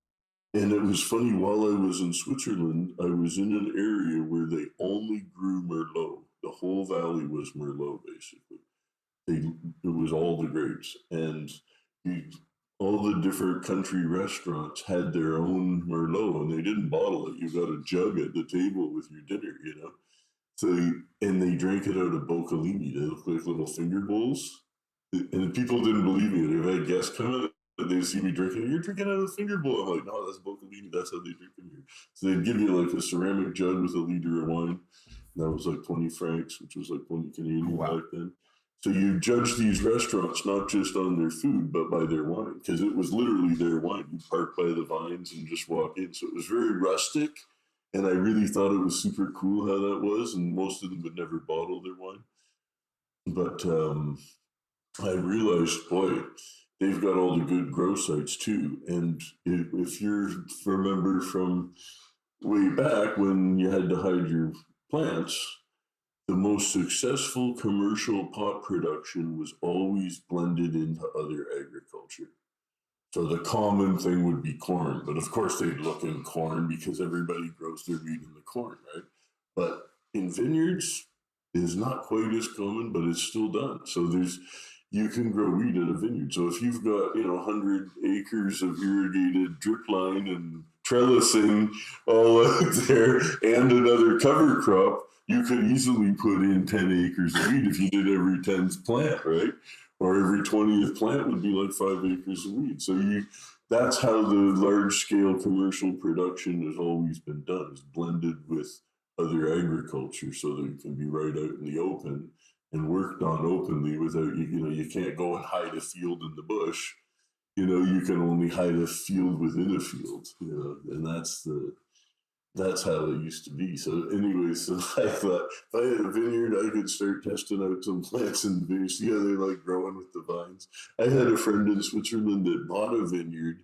Speaker 1: And it was funny, while I was in Switzerland, I was in an area where they only grew Merlot. The whole valley was Merlot, basically. It was all the grapes, and all the different country restaurants had their own Merlot, and they didn't bottle it. You got a jug at the table with your dinner, So, and they drank it out of boccolini. They look like little finger bowls, and people didn't believe me. If I had guests come in, they'd see me drinking. You're drinking out of a finger bowl. I'm like, no, that's boccolini. That's how they drink it here. So they'd give you like a ceramic jug with a liter of wine. And that was like 20 francs, which was like 20 Canadian back then. So you judge these restaurants not just on their food, but by their wine, because it was literally their wine. You park by the vines and just walk in. So it was very rustic, and I really thought it was super cool how that was, and most of them would never bottle their wine. But I realized, boy, they've got all the good grow sites too. And if you remember from way back when you had to hide your plants, the most successful commercial pot production was always blended into other agriculture. So the common thing would be corn, but of course they'd look in corn because everybody grows their wheat in the corn, right? But in vineyards, it's not quite as common, but it's still done. So you can grow wheat at a vineyard. So if you've got 100 acres of irrigated drip line and trellising all out there and another cover crop, you could easily put in 10 acres of wheat if you did every 10th plant, right? Or every 20th plant would be like 5 acres of wheat. So that's how the large-scale commercial production has always been done, is blended with other agriculture so that it can be right out in the open and worked on openly without, you can't go and hide a field in the bush. You can only hide a field within a field, and that's how it used to be. So anyway, so I thought if I had a vineyard, I could start testing out some plants and see how they like growing with the vines. I had a friend in Switzerland that bought a vineyard,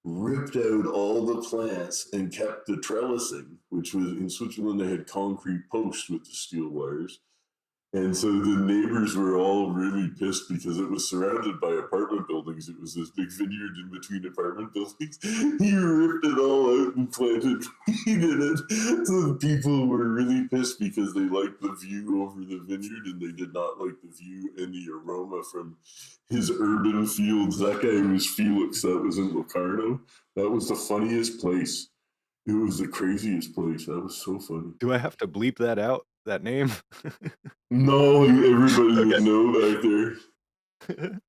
Speaker 1: ripped out all the plants and kept the trellising, which was in Switzerland, they had concrete posts with the steel wires. And so the neighbors were all really pissed because it was surrounded by apartment buildings. It was this big vineyard in between apartment buildings. He ripped it all out and planted weed in it. So the people were really pissed because they liked the view over the vineyard and they did not like the view and the aroma from his urban fields. That guy was Felix. That was in Locarno. That was the funniest place. It was the craziest place. That was so funny.
Speaker 2: Do I have to bleep that out, that name?
Speaker 1: No, everybody would know back there.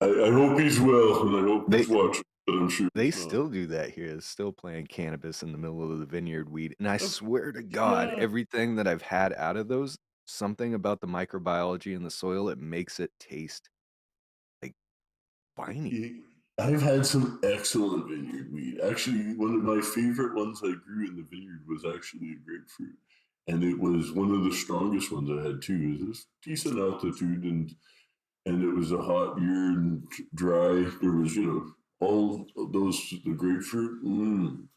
Speaker 1: I hope he's well, and I hope he's watching, but I'm sure
Speaker 2: they still do that here. They're still playing cannabis in the middle of the vineyard weed. And I swear to God, everything that I've had out of those, something about the microbiology in the soil, it makes it taste like viney.
Speaker 1: I've had some excellent vineyard weed. Actually, one of my favorite ones I grew in the vineyard was actually a grapefruit. And it was one of the strongest ones I had too. It was decent altitude and it was a hot year and dry. There was, all of those, the grapefruit,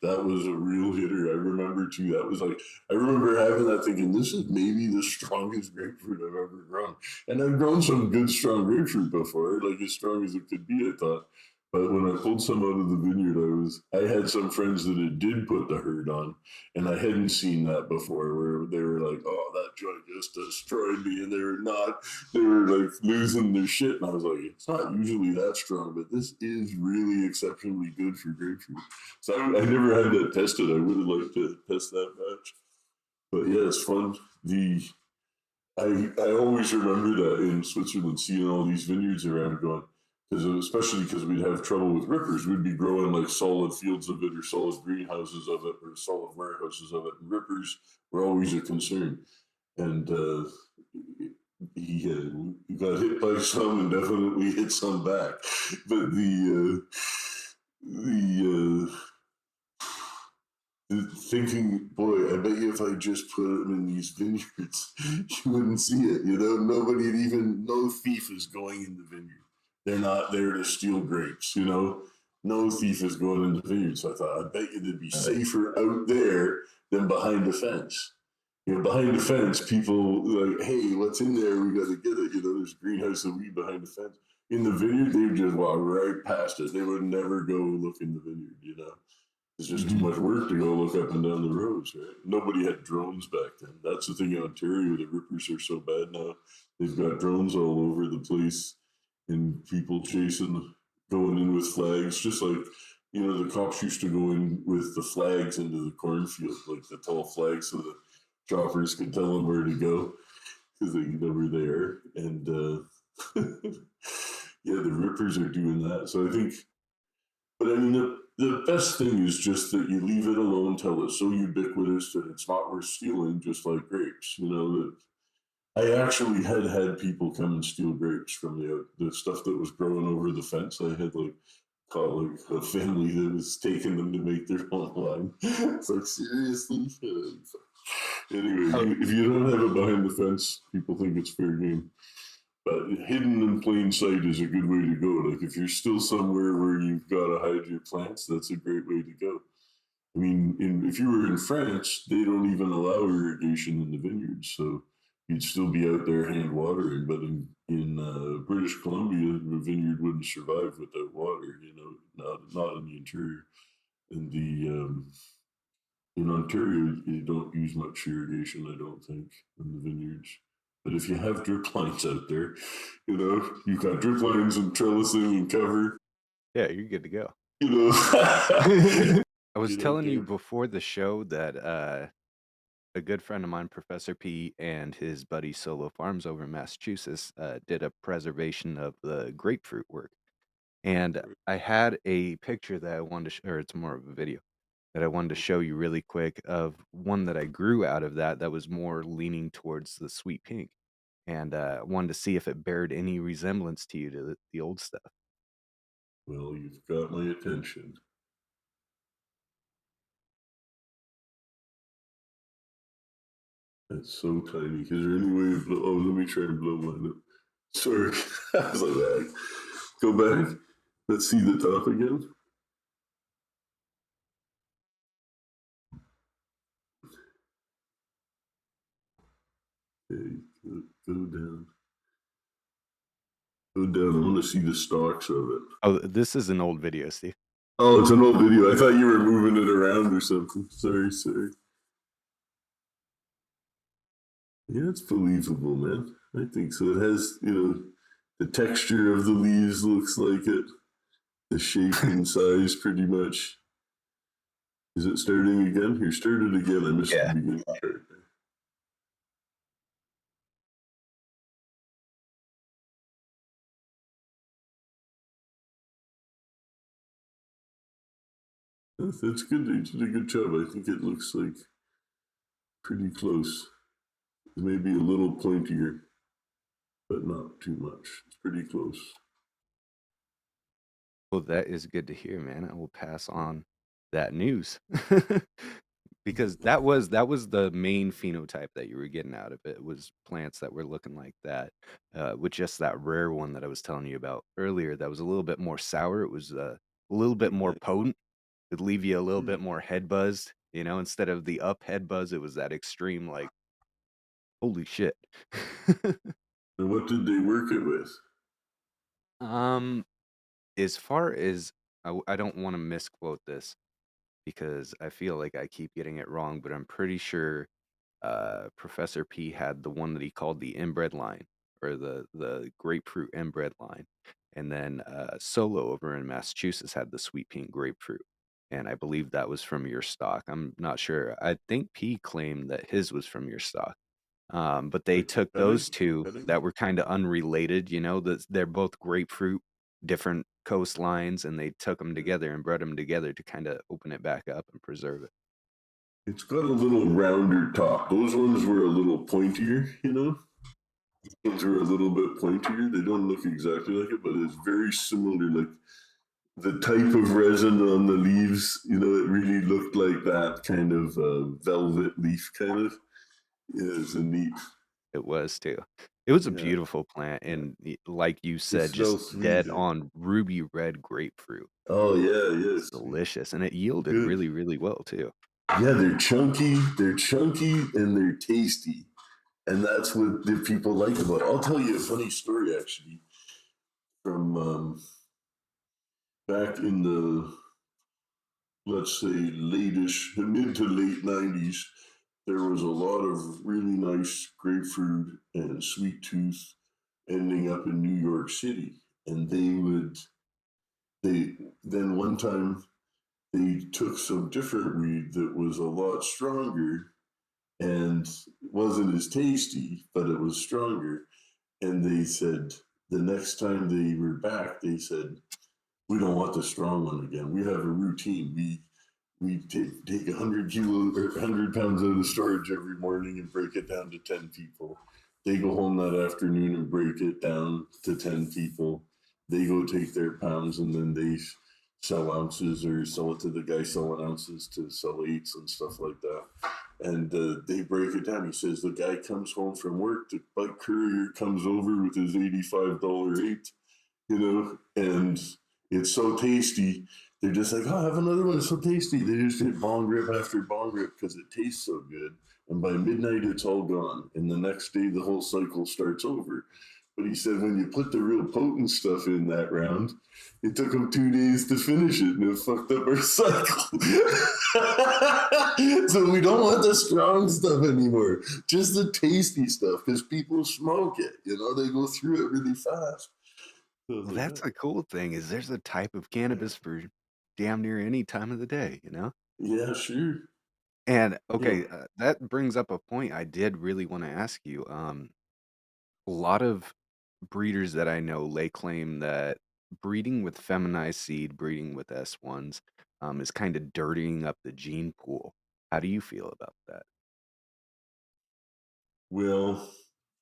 Speaker 1: that was a real hitter. I remember too. That was like, I remember having that thinking, this is maybe the strongest grapefruit I've ever grown. And I've grown some good, strong grapefruit before, like as strong as it could be, I thought. But when I pulled some out of the vineyard, I had some friends that it did put the hurt on, and I hadn't seen that before, where they were like, "Oh, that joint just destroyed me," and they were like losing their shit. And I was like, "It's not usually that strong, but this is really exceptionally good for grapefruit." So I never had that tested. I would have liked to test that batch, but yeah, it's fun. The I always remember that in Switzerland, seeing all these vineyards around, going, because especially because we'd have trouble with rippers, we'd be growing like solid fields of it or solid greenhouses of it or solid warehouses of it, and rippers were always a concern. And he got hit by some and definitely hit some back, but the thinking, boy, I bet you if I just put them in these vineyards, you wouldn't see it. You know, no thief is going in the vineyard. They're not there to steal grapes. You know, no thief is going in the vineyard. So I thought, I bet you they'd be safer out there than behind the fence. You know, behind the fence, people like, hey, what's in there? We got to get it. You know, there's a greenhouse of weed behind the fence. In the vineyard, they would just walk right past it. They would never go look in the vineyard. You know. It's just too much work to go look up and down the roads, right? Nobody had drones back then. That's the thing in Ontario. The rippers are so bad now. They've got drones all over the place and people going in with flags, just like, you know, the cops used to go in with the flags into the cornfield, like the tall flags so the choppers could tell them where to go because they know where they are. And yeah, the rippers are doing that. So I think, but I mean, the best thing is just that you leave it alone till it's so ubiquitous that it's not worth stealing, just like grapes. You know, that I actually had people come and steal grapes from the stuff that was growing over the fence. I had like caught like a family that was taking them to make their own wine. It's like, seriously? Anyway, if you don't have it behind the fence, people think it's fair game. But hidden in plain sight is a good way to go. Like if you're still somewhere where you've got to hide your plants, that's a great way to go. I mean, if you were in France, they don't even allow irrigation in the vineyards, so you'd still be out there hand watering. But in British Columbia, the vineyard wouldn't survive without water. You know, not in the interior. In the in Ontario, you don't use much irrigation, I don't think, in the vineyards. But if you have drip lines out there, you know, you've got drip lines and trellising and cover,
Speaker 2: Yeah, you're good to go.
Speaker 1: you know.
Speaker 2: I was
Speaker 1: Get out
Speaker 2: telling you
Speaker 1: there.
Speaker 2: before the show that a good friend of mine, Professor P, and his buddy Solo Farms over in Massachusetts did a preservation of the grapefruit work. And I had a picture that I wanted to, or it's more of a video that I wanted to show you really quick of one that I grew out of that was more leaning towards the sweet pink. And wanted to see if it bared any resemblance to you to the old stuff.
Speaker 1: Well, you've got my attention. That's so tiny. Is there any way of oh, let me try and blow mine up. Sorry. I was like, "Ah, go back. Let's see the top again. Okay, go down. Go down. I want to see the stalks of it.
Speaker 2: Oh, this is an old video, Steve.
Speaker 1: Oh, it's an old video. I thought you were moving it around or something. Sorry. Yeah, it's believable, man. I think so. It has, you know, the texture of the leaves looks like it. The shape and size, pretty much. Is it starting again? Here, start it again. I missed the beginning part. That's good. You did a good job. I think it looks like pretty close. Maybe a little pointier, but not too much. It's pretty close.
Speaker 2: Well, that is good to hear, man. I will pass on that news. Because that was the main phenotype that you were getting out of it, was plants that were looking like that, with just that rare one that I was telling you about earlier that was a little bit more sour. It was, a little bit more
Speaker 1: Okay.
Speaker 2: potent. It'd leave you a little
Speaker 1: Hmm.
Speaker 2: bit more head buzzed, instead of the up head buzz, it was that extreme, like, holy shit.
Speaker 1: And what did they work it with?
Speaker 2: Um, as far as I don't want to misquote this because I feel like I keep getting it wrong, but I'm pretty sure Professor P had the one that he called the inbred line or the grapefruit inbred line. And then Solo over in Massachusetts had the sweet pink grapefruit. And I believe that was from your stock. I'm not sure. I think P claimed that his was from your stock. But they
Speaker 1: Like
Speaker 2: took
Speaker 1: cutting?
Speaker 2: those two
Speaker 1: Cutting?
Speaker 2: that were kind of unrelated, that they're both grapefruit, different coastlines, and they took them
Speaker 1: Yeah.
Speaker 2: together and bred them together to kind of open it back up and preserve it.
Speaker 1: It's got a little rounder top. Those ones were a little pointier. Those are a little bit pointier. They don't look exactly like it, but it's very similar. Like the type of resin on the leaves, it really looked like that kind of velvet leaf kind of. Yeah, it's a neat.
Speaker 2: It was too. It was a
Speaker 1: Yeah,
Speaker 2: beautiful plant,
Speaker 1: yeah.
Speaker 2: and like you
Speaker 1: It
Speaker 2: said, just
Speaker 1: smells sweet.
Speaker 2: dead on ruby red grapefruit.
Speaker 1: Oh yeah, yeah,
Speaker 2: It's delicious, and it yielded
Speaker 1: good.
Speaker 2: really, really well too.
Speaker 1: Yeah, they're chunky, and they're tasty, and that's what the people like about it. I'll tell you a funny story actually from back in the, let's say, mid to late 90s. There was a lot of really nice grapefruit and sweet tooth ending up in New York City, and they then one time they took some different weed that was a lot stronger and wasn't as tasty, but it was stronger. And they said the next time they were back, they said, "We don't want the strong one again. We have a routine. We take 100 kilos or 100 pounds out of storage every morning and break it down to 10 people. They go home that afternoon and break it down to 10 people. They go take their pounds and then they sell ounces or sell it to the guy selling ounces to sell eighths and stuff like that. And they break it down. He says the guy comes home from work, the bike courier comes over with his $85 eighth, and it's so tasty. They're just like, oh, have another one. It's so tasty. They just hit bong rip after bong rip because it tastes so good. And by midnight, it's all gone. And the next day, the whole cycle starts over. But he said when you put the real potent stuff in that round, it took him 2 days to finish it, and it fucked up our cycle. So we don't want the strong stuff anymore, just the tasty stuff, because people smoke it. They go through it really fast. So I was
Speaker 2: Well,
Speaker 1: like,
Speaker 2: that's
Speaker 1: oh,
Speaker 2: the cool thing is there's a type of
Speaker 1: yeah,
Speaker 2: cannabis for damn near any time of the day.
Speaker 1: yeah, sure.
Speaker 2: And
Speaker 1: Yeah.
Speaker 2: okay, that brings up a point I did really want to ask you. A lot of breeders that I know lay claim that breeding with feminized seed, breeding with S1s, is kind of dirtying up the gene pool. How do you feel about that?
Speaker 1: Well,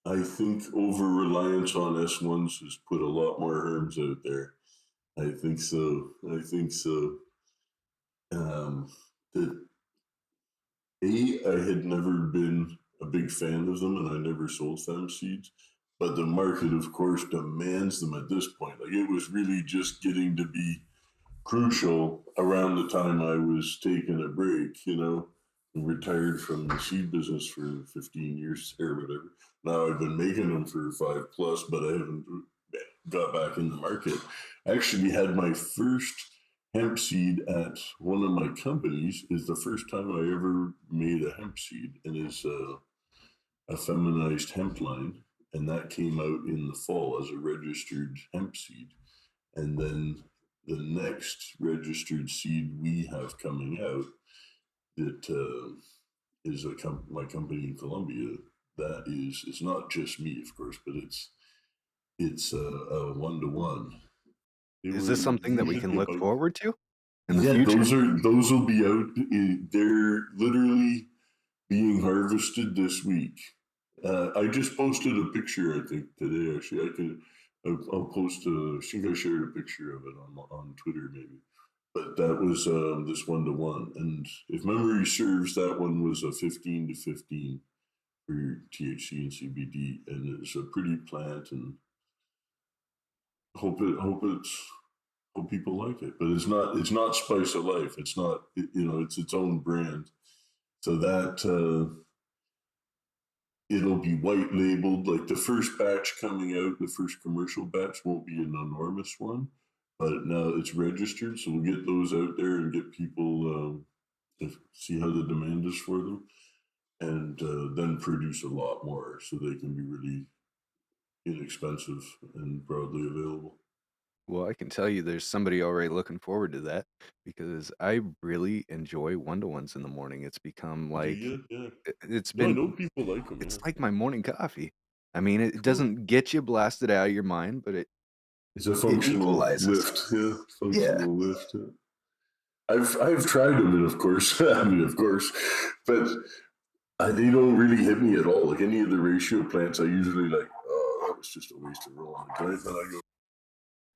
Speaker 1: I think over reliance on S1s has put a lot more herms out there. I think so. I think so. Um, that I had never been a big fan of them, and I never sold fem seeds. But the market, of course, demands them at this point. Like it was really just getting to be crucial around the time I was taking a break, and retired from the seed business for 15 years or whatever. Now I've been making them for 5 plus, but I haven't got back in the market. I actually had my first hemp seed at one of my companies. Is the first time I ever made a hemp seed, and is a feminized hemp line, and that came out in the fall as a registered hemp seed. And then the next registered seed we have coming out that is my company in Colombia. That is, it's not just me, of course, but it's a 1-to-1. They
Speaker 2: Is
Speaker 1: were
Speaker 2: this something that we can
Speaker 1: usually
Speaker 2: look
Speaker 1: about,
Speaker 2: forward to in the
Speaker 1: yeah.
Speaker 2: future?
Speaker 1: Those will be out. They're literally being harvested this week. I just posted a picture, I think, today. Actually, I'll post. I think I shared a picture of it on Twitter, maybe. But that was this 1-to-1, and if memory serves, that one was a 15-to-15 for THC and CBD, and it's a pretty plant, and hope it's. hope people like it. But it's not Spice of Life. It's not, it's its own brand. So that it'll be white labeled. Like the first batch coming out, the first commercial batch won't be an enormous one, but now it's registered. So we'll get those out there and get people to see how the demand is for them, and then produce a lot more so they can be really inexpensive and broadly available.
Speaker 2: Well, I can tell you there's somebody already looking forward to that because I really enjoy one-to-ones in the morning. It's become
Speaker 1: Do
Speaker 2: like
Speaker 1: you? Yeah.
Speaker 2: it's
Speaker 1: No, I
Speaker 2: been
Speaker 1: know people like them.
Speaker 2: it's
Speaker 1: Yeah.
Speaker 2: like my morning coffee. I mean, it
Speaker 1: Cool.
Speaker 2: doesn't get you blasted out of your mind, but
Speaker 1: It's a
Speaker 3: It
Speaker 1: functional
Speaker 3: equalizes.
Speaker 1: lift. Yeah.
Speaker 3: Yeah.
Speaker 1: Functional lift. Yeah. I've tried them, and of course, I mean, of course, but they don't really hit me at all. Like any of the ratio plants, I usually like, oh, that was just a waste of rolling the joint. Then I go,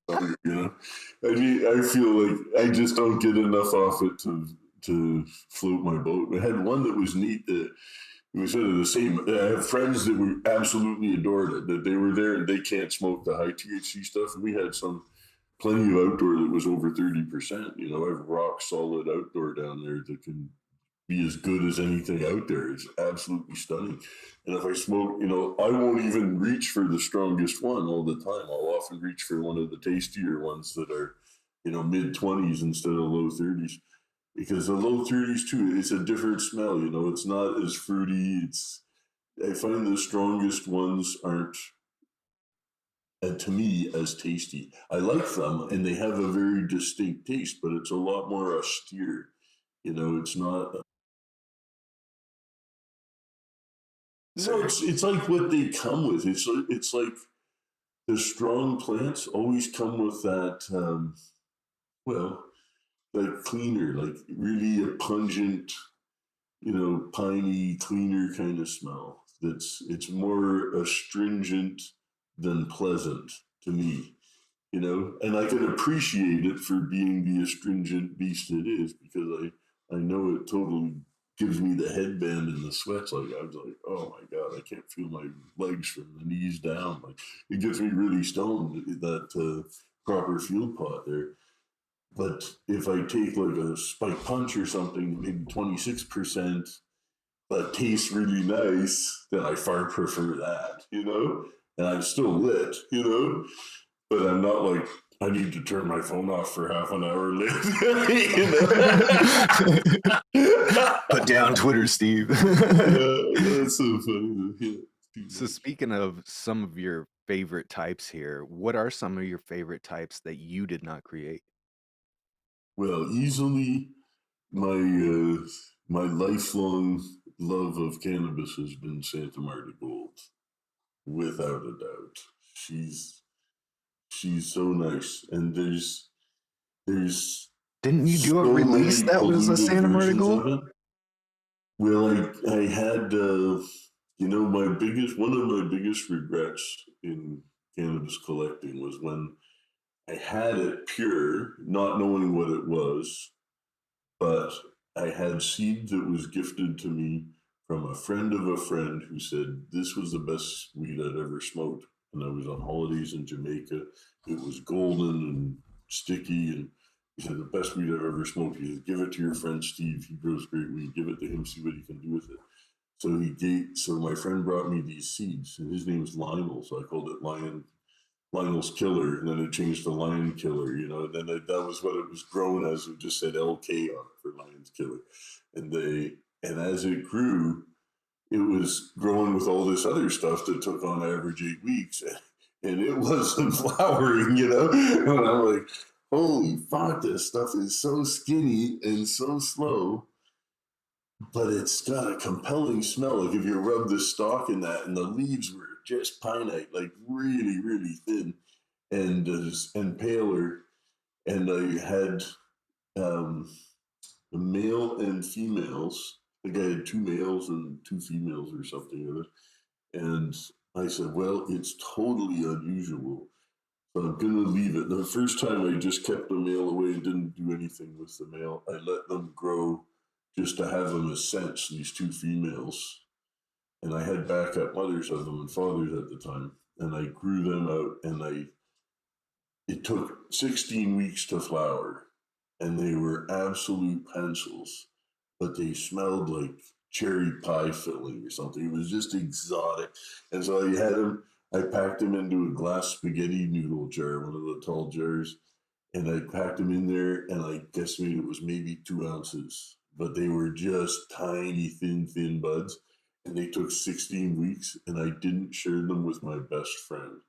Speaker 1: I mean, I feel like I just don't get enough off it to float my boat. I had one that was neat. It was sort of the same. I have friends that were absolutely adored it. That they were there and they can't smoke the high THC stuff. And we had plenty of outdoor that was over 30%. I have rock solid outdoor down there that can be as good as anything out there. It's absolutely stunning. And if I smoke, I won't even reach for the strongest one all the time. I'll often reach for one of the tastier ones that are, mid 20s instead of low 30s. Because the low 30s too, it's a different smell. It's not as fruity. I find the strongest ones aren't, and to me, as tasty. I like them, and they have a very distinct taste, but it's a lot more austere. It's not. No, it's like what they come with. It's like the strong plants always come with that. Well, like cleaner, like really a pungent, piney, cleaner kind of smell. It's more astringent than pleasant to me. And I can appreciate it for being the astringent beast it is, because I know it totally gives me the headband and the sweats. Like I was like, oh my god, I can't feel my legs from the knees down. Like it gets me really stoned, that proper field pot there. But if I take like a spike punch or something, maybe 26%, but tastes really nice, then I far prefer that. And I'm still lit. But I'm not like, I need to turn my phone off for half an hour later.
Speaker 3: Put down Twitter, Steve.
Speaker 1: That's so funny. Yeah,
Speaker 2: so speaking of some of your favorite types here, what are some of your favorite types that you did not create?
Speaker 1: well, easily my lifelong love of cannabis has been Santa Marta Gold, without a doubt. She's so nice, and there's
Speaker 2: Didn't you do a
Speaker 1: so
Speaker 2: release
Speaker 1: many
Speaker 2: that was a
Speaker 1: polluted
Speaker 2: Santa Marta
Speaker 1: versions
Speaker 2: Gold?
Speaker 1: of it. Well, I had one of my biggest regrets in cannabis collecting was when I had it pure, not knowing what it was, but I had seed that was gifted to me from a friend of a friend who said this was the best weed I'd ever smoked. And I was on holidays in Jamaica. It was golden and sticky, and he said the best weed I've ever smoked. He said, give it to your friend Steve. He grows great weed. Give it to him. See what he can do with it. So my friend brought me these seeds, and his name was Lionel. So I called it Lionel's Killer, and then it changed to Lion Killer. Then that was what it was grown as. It just said LK on it for Lion's Killer, and as it grew, it was growing with all this other stuff that took on average 8 weeks, and it wasn't flowering. And I'm like, holy fuck, this stuff is so skinny and so slow. But it's got a compelling smell. Like if you rub the stalk in that, and the leaves were just pineite, like really, really thin and paler. And I had the male and females. I think I had 2 males and 2 females or something of it. And I said, well, it's totally unusual, but I'm going to leave it. The first time I just kept the male away and didn't do anything with the male. I let them grow just to have them as scents, these 2 females. And I had backup mothers of them and fathers at the time. And I grew them out, and it took 16 weeks to flower, and they were absolute pencils, but they smelled like cherry pie filling or something. It was just exotic. And so I packed them into a glass spaghetti noodle jar, one of the tall jars, and I packed them in there, and I guesstimate it was maybe 2 ounces, but they were just tiny, thin buds. And they took 16 weeks, and I didn't share them with my best friend.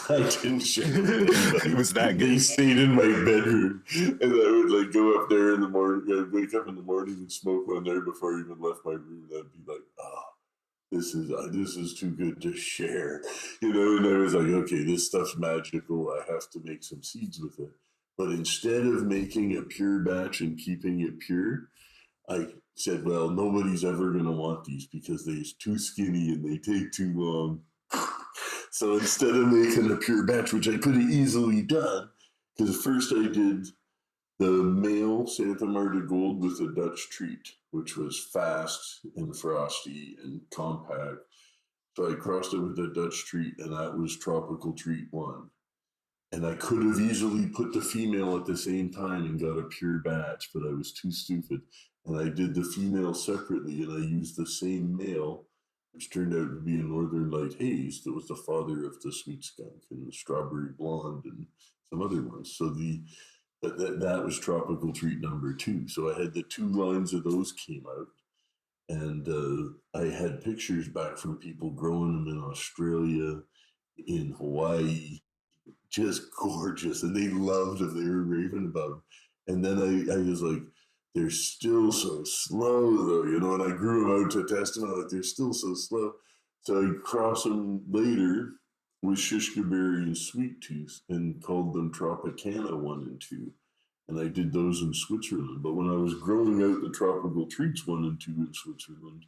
Speaker 1: I didn't share them with anybody.
Speaker 2: It was that
Speaker 1: They
Speaker 2: good.
Speaker 1: stayed in my bedroom, and I would like go up there in the morning. I'd wake up in the morning and smoke one there before I even left my room. And I'd be like, "Oh, this is too good to share," And I was like, "Okay, this stuff's magical. I have to make some seeds with it." But instead of making a pure batch and keeping it pure, I said, "Well, nobody's ever going to want these because they're too skinny and they take too long." So instead of making a pure batch, which I could have easily done, because first I did the male Santa Marta Gold with a Dutch treat, which was fast and frosty and compact. So I crossed it with the Dutch treat, and that was Tropical Treat 1. And I could have easily put the female at the same time and got a pure batch, but I was too stupid. And I did the female separately, and I used the same male, which turned out to be a Northern Light Haze that was the father of the Sweet Skunk and the Strawberry Blonde and some other ones. So that was Tropical Treat number 2. So I had the 2 lines of those came out, and I had pictures back from people growing them in Australia, in Hawaii, just gorgeous, and they loved them. They were raving about them. And then I was like, they're still so slow, though, and I grew them out to test them. I was like, they're still so slow. So I crossed them later with Shishkaberry and Sweet Tooth and called them Tropicana 1 and 2. And I did those in Switzerland. But when I was growing out the Tropical Treats 1 and 2 in Switzerland,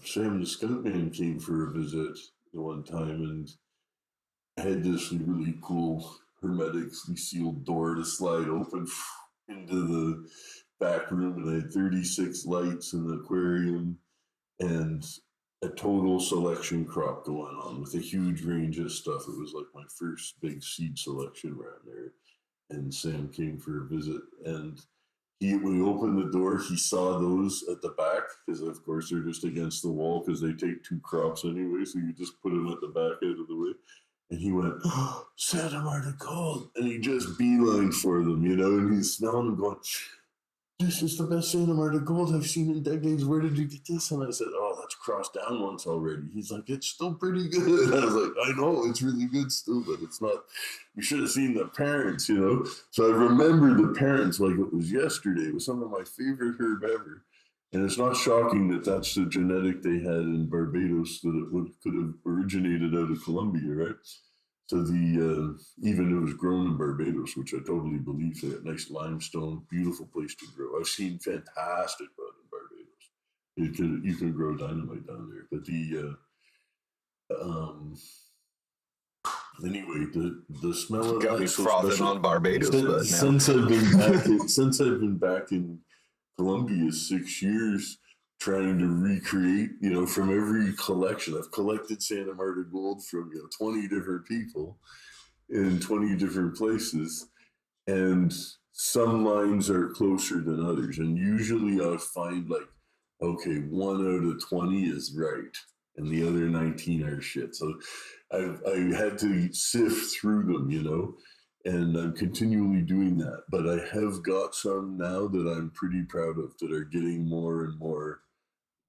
Speaker 1: Sam the Skunk Man came for a visit one time, and I had this really cool hermetically sealed door to slide open into the back room, and I had 36 lights in the aquarium and a total selection crop going on with a huge range of stuff. It was like my first big seed selection around there. And Sam came for a visit, and when we opened the door, he saw those at the back because, of course, they're just against the wall because they take 2 crops anyway. So you just put them at the back out of the way. And he went, "Oh, Santa Marta Gold," and he just beelined for them, and he's smelling them going, "This is the best Santa Marta Gold I've seen in decades. Where did you get this?" And I said, "Oh, that's crossed down once already." He's like, "It's still pretty good." I was like, "I know, it's really good still, but it's not, you should have seen the parents. So I remember the parents like it was yesterday. It was some of my favorite herb ever. And it's not shocking that that's the genetic they had in Barbados, that it could have originated out of Colombia, right? So even it was grown in Barbados, which I totally believe. They had nice limestone, beautiful place to grow. I've seen fantastic bud in Barbados. You can grow dynamite down there. But anyway, the smell of
Speaker 3: got me
Speaker 1: so
Speaker 3: frothing
Speaker 1: special.
Speaker 3: on Barbados, but
Speaker 1: Since I've been back in Colombia 6 years, trying to recreate, from every collection. I've collected Santa Marta Gold from 20 different people in 20 different places, and some lines are closer than others. And usually I find like, okay, 1 out of 20 is right, and the other 19 are shit. So I had to sift through them, and I'm continually doing that. But I have got some now that I'm pretty proud of that are getting more and more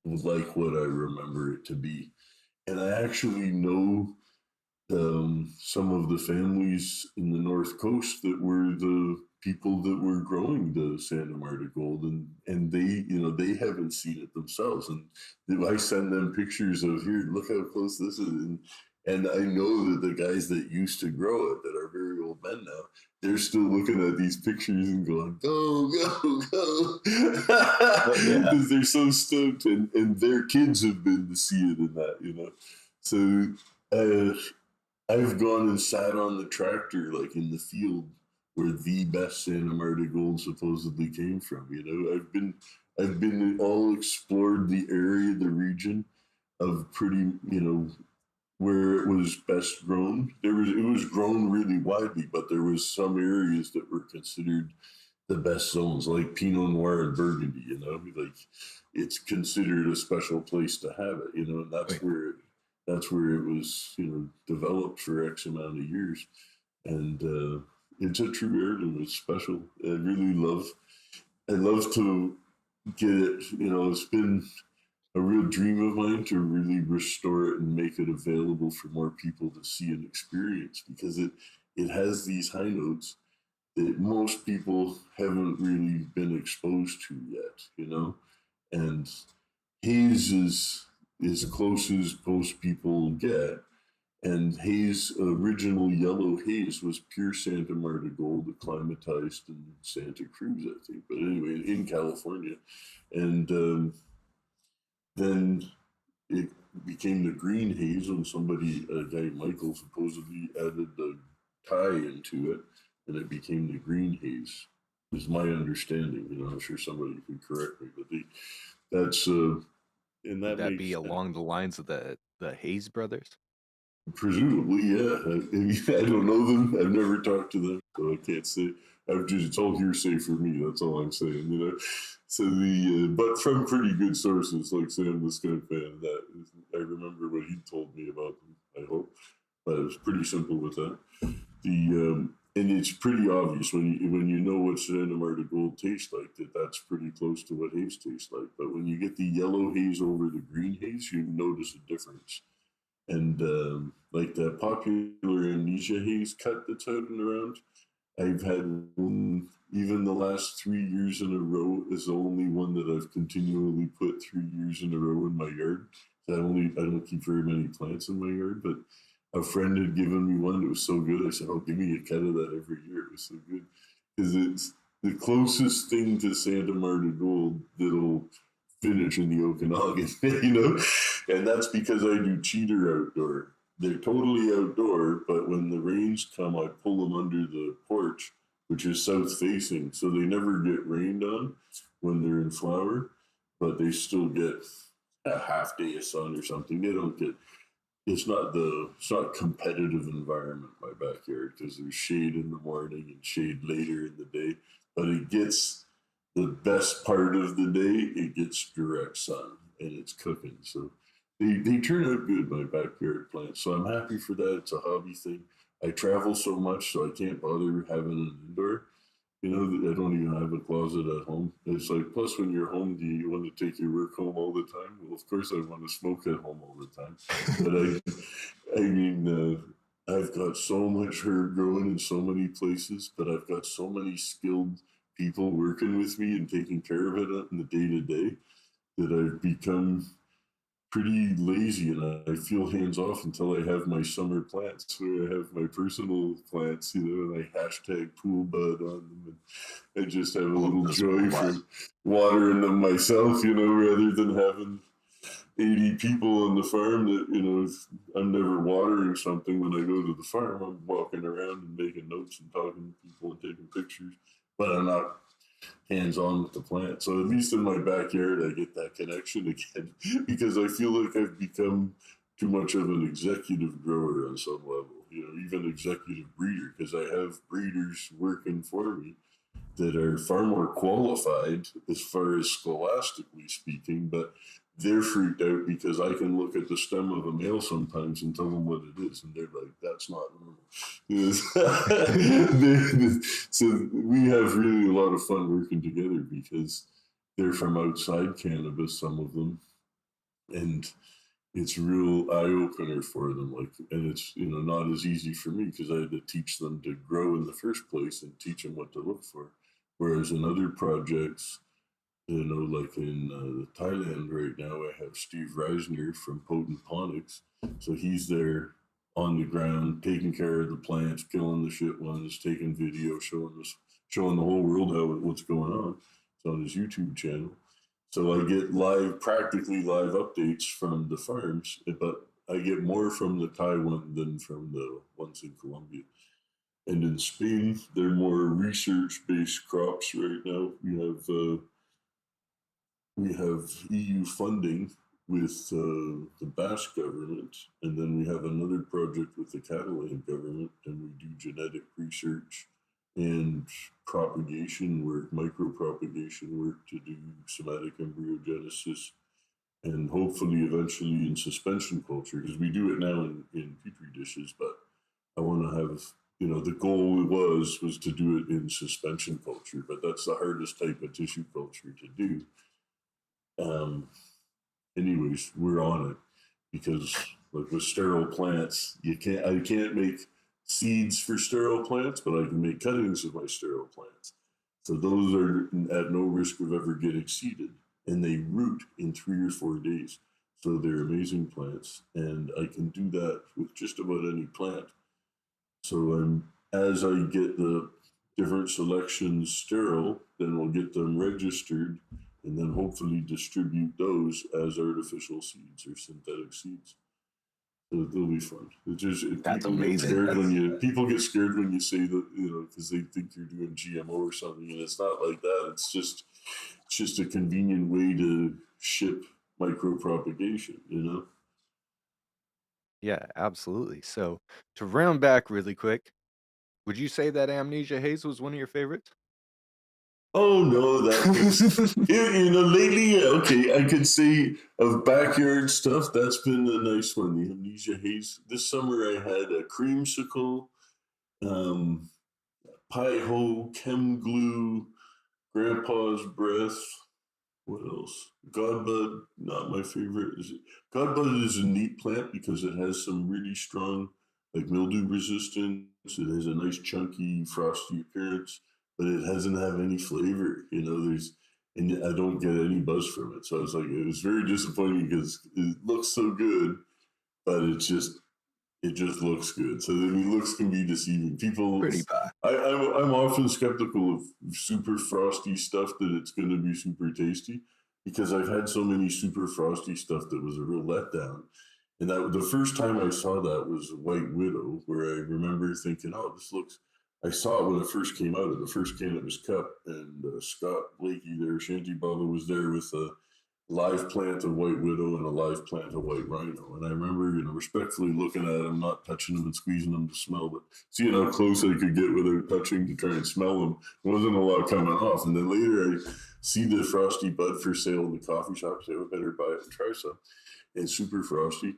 Speaker 1: like what I remember it to be. And I actually know some of the families in the North Coast that were the people that were growing the Santa Marta Gold, and they haven't seen it themselves, and I send them pictures of, here, look how close this is, and I know that the guys that used to grow it, that are very old men now, they're still looking at these pictures and going, "Go, go, go," because they're so stoked, and their kids have been to see it in that. So I've gone and sat on the tractor, like in the field where the best Santa Marta Gold supposedly came from. I've been all explored the area, the region of pretty, where it was best grown. It was grown really widely, but there was some areas that were considered the best zones, like Pinot Noir and Burgundy. Like it's considered a special place to have it. And that's where it was developed for X amount of years, and it's a true heirloom. It's special. I love to get it. It's been a real dream of mine to really restore it and make it available for more people to see and experience, because it has these high notes that most people haven't really been exposed to yet. And haze is as close as most people get. And haze, original yellow haze, was pure Santa Marta Gold, acclimatized in Santa Cruz, I think. But anyway, in California. And then it became the green haze when a guy Michael, supposedly added the tie into it, and it became the green haze. Is my understanding. I'm sure somebody can correct me, but that's and
Speaker 2: Would
Speaker 1: that
Speaker 2: that
Speaker 1: makes
Speaker 2: be along the lines of the Hayes brothers?
Speaker 1: presumably, yeah. I don't know them. I've never talked to them, so I can't say. It's all hearsay for me. That's all I'm saying. So but from pretty good sources, like Sam, this kind of fan, I remember what he told me about them. I hope, but it was pretty simple with that. And it's pretty obvious when you know what Santa Marta Gold tastes like, that's pretty close to what haze tastes like. But when you get the yellow haze over the green haze, you notice a difference. And like the popular Amnesia haze cut that's out and around, I've had even the last 3 years in a row is the only one that I've continually put 3 years in a row in my yard. I don't keep very many plants in my yard, but a friend had given me one that was so good. I said, "Oh, give me a cut of that every year." It was so good because it's the closest thing to Santa Marta Gold that'll finish in the Okanagan, and that's because I do cheater outdoor. They're totally outdoor, but when the rains come, I pull them under the porch, which is south facing, so they never get rained on when they're in flower, but they still get a half day of sun or something. They don't get. It's not competitive environment, my backyard, because there's shade in the morning and shade later in the day, but it gets the best part of the day. It gets direct sun and it's cooking. So they turn out good, my backyard plants. So I'm happy for that. It's a hobby thing. I travel so much, so I can't bother having an indoor. I don't even have a closet at home. It's like, plus when you're home, do you want to take your work home all the time? Well, of course I want to smoke at home all the time. But I mean, I've got so much herb growing in so many places, but I've got so many skilled people working with me and taking care of it in the day to day that I've become pretty lazy, and I feel hands off until I have my summer plants, where I have my personal plants, and I hashtag pool bud on them, and I just have a little joy from watering them myself, rather than having 80 people on the farm that, I'm never watering something when I go to the farm. I'm walking around and making notes and talking to people and taking pictures, but I'm not hands-on with the plant. So at least in my backyard, I get that connection again because I feel like I've become too much of an executive grower on some level, even executive breeder, because I have breeders working for me that are far more qualified as far as scholastically speaking, but they're freaked out because I can look at the stem of a male sometimes and tell them what it is, and they're like, "That's not normal." So we have really a lot of fun working together because they're from outside cannabis, some of them, and it's a real eye opener for them. And it's not as easy for me because I had to teach them to grow in the first place and teach them what to look for. Whereas in other projects, like in Thailand right now, I have Steve Reisner from Potent Ponics. So he's there on the ground, taking care of the plants, killing the shit ones, taking video, showing the whole world what's going on. It's on his YouTube channel. So I get practically live updates from the farms, but I get more from the Thai one than from the ones in Colombia. And in Spain, they're more research-based crops right now. We have EU funding with the Basque government, and then we have another project with the Catalan government, and we do genetic research and propagation work, micropropagation work to do somatic embryogenesis, and hopefully eventually in suspension culture, because we do it now in petri dishes, but I want to have, the goal was to do it in suspension culture, but that's the hardest type of tissue culture to do. Anyways, we're on it because like with sterile plants, I can't make seeds for sterile plants, but I can make cuttings of my sterile plants. So those are at no risk of ever getting seeded, and they root in 3 or 4 days. So they're amazing plants, and I can do that with just about any plant. So as I get the different selections sterile, then we'll get them registered, and then hopefully distribute those as artificial seeds or synthetic seeds. So it'll be fun.
Speaker 3: That's
Speaker 1: People
Speaker 3: amazing.
Speaker 1: get scared people get scared when you say that, because they think you're doing GMO or something, and it's not like that. It's just a convenient way to ship micropropagation.
Speaker 2: Yeah, absolutely. So to round back really quick, would you say that Amnesia Haze was one of your favorites?
Speaker 1: Oh no, lately, okay, I could say of backyard stuff, that's been a nice one. The Amnesia Haze. This summer I had a creamsicle, um, pie ho, chem glue, grandpa's breath. What else? Godbud, not my favorite. Godbud is a neat plant because it has some really strong, like mildew resistance. It has a nice chunky, frosty appearance, but it doesn't have any flavor. And I don't get any buzz from it. So it was very disappointing because it looks so good, but it just looks good. So looks can be deceiving.
Speaker 3: Pretty pie.
Speaker 1: I'm often skeptical of super frosty stuff that it's going to be super tasty, because I've had so many super frosty stuff that was a real letdown. And that the first time I saw that was White Widow, where I remember thinking, "Oh, this looks." I saw it when it first came out of the first cannabis cup, and Scott Blakey there, Shanty Baba was there with a live plant of White Widow and a live plant of White Rhino. And I remember, respectfully looking at them, not touching them and squeezing them to smell, but seeing how close I could get without touching to try and smell them. There wasn't a lot coming off. And then later I see the frosty bud for sale in the coffee shop. So I better buy it and try some. And super frosty.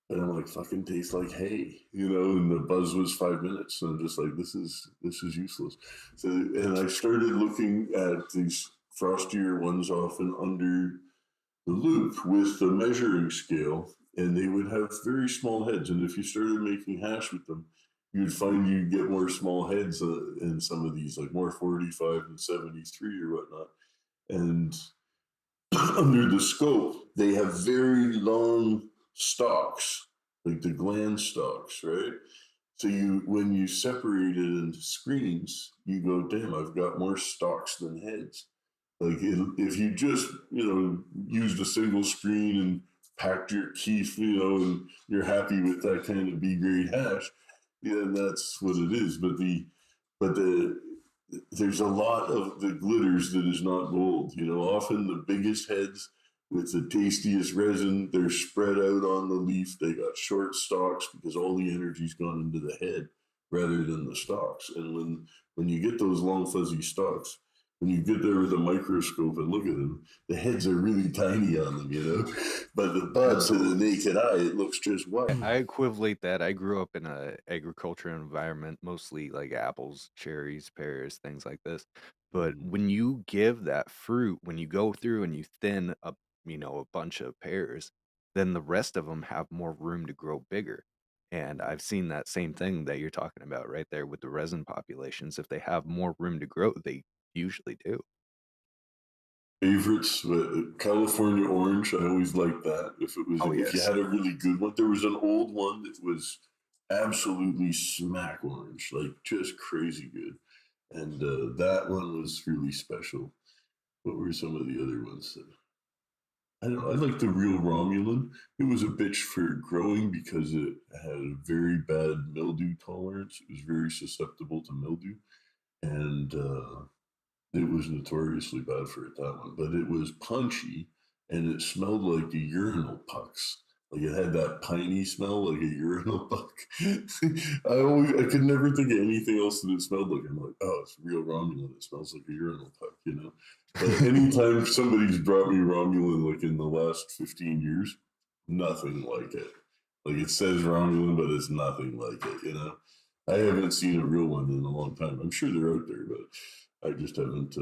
Speaker 1: And I'm like, fucking tastes like hay, and the buzz was 5 minutes. And I'm just like, this is useless. So, and I started looking at these frostier ones often under the loop with the measuring scale, and they would have very small heads. And if you started making hash with them, you'd find you get more small heads in some of these, like more 45 and 73 or whatnot. And under the scope, they have very long stalks, like the gland stalks, right? So when you separate it into screens, you go, damn, I've got more stalks than heads. Like if you just used a single screen and packed your keef, and you're happy with that kind of B grade hash, yeah, that's what it is. But there's a lot of the glitters that is not gold. Often the biggest heads with the tastiest resin, they're spread out on the leaf. They got short stalks because all the energy's gone into the head rather than the stalks. And when you get those long fuzzy stalks, when you get there with a microscope and look at them, the heads are really tiny on them, but the bud to the naked eye, it looks just white.
Speaker 2: I equivalent that. I grew up in a agriculture environment, mostly like apples, cherries, pears, things like this. But when you give that fruit, when you go through and you thin a bunch of pears, then the rest of them have more room to grow bigger. And I've seen that same thing that you're talking about right there with the resin populations. If they have more room to grow, they usually do.
Speaker 1: Favorites, but California orange, I always liked that. If you had a really good one, there was an old one that was absolutely smack orange, like just crazy good, and that one was really special. What were some of the other ones? I don't know. I like the real Romulan. It was a bitch for growing because it had a very bad mildew tolerance. It was very susceptible to mildew, and it was notoriously bad for it, that one. But it was punchy, and it smelled like the urinal pucks. Like it had that piney smell, like a urinal puck. I could never think of anything else that it smelled like. I'm like, oh, it's real Romulan. It smells like a urinal puck, you know. But anytime somebody's brought me Romulan, like in the last 15 years, nothing like it. Like it says Romulan, but it's nothing like it, you know. I haven't seen a real one in a long time. I'm sure they're out there, but I just haven't.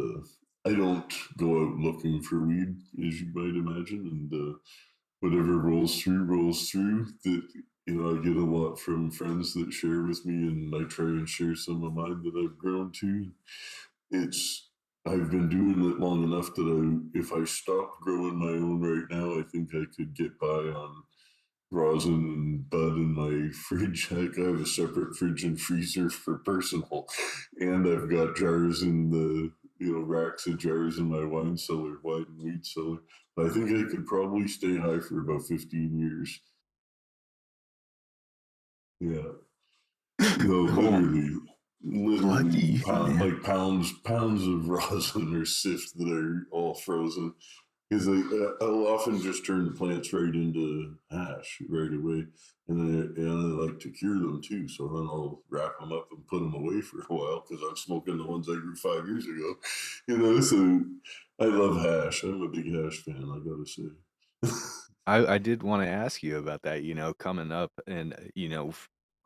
Speaker 1: I don't go out looking for weed, as you might imagine, and whatever rolls through, rolls through. That I get a lot from friends that share with me, and I try and share some of mine that I've grown too. I've been doing it long enough that if I stopped growing my own right now, I think I could get by on rosin and bud in my fridge. Heck, I have a separate fridge and freezer for personal, and I've got jars in the racks of jars in my wine and weed cellar. But I think I could probably stay high for about 15 years. Yeah, literally
Speaker 3: Lucky,
Speaker 1: like pounds of rosin or sift that are all frozen. Because I'll often just turn the plants right into hash right away, and I like to cure them too. So then I'll wrap them up and put them away for a while because I'm smoking the ones I grew 5 years ago. So I love hash. I'm a big hash fan, I gotta say.
Speaker 2: I did want to ask you about that, coming up, and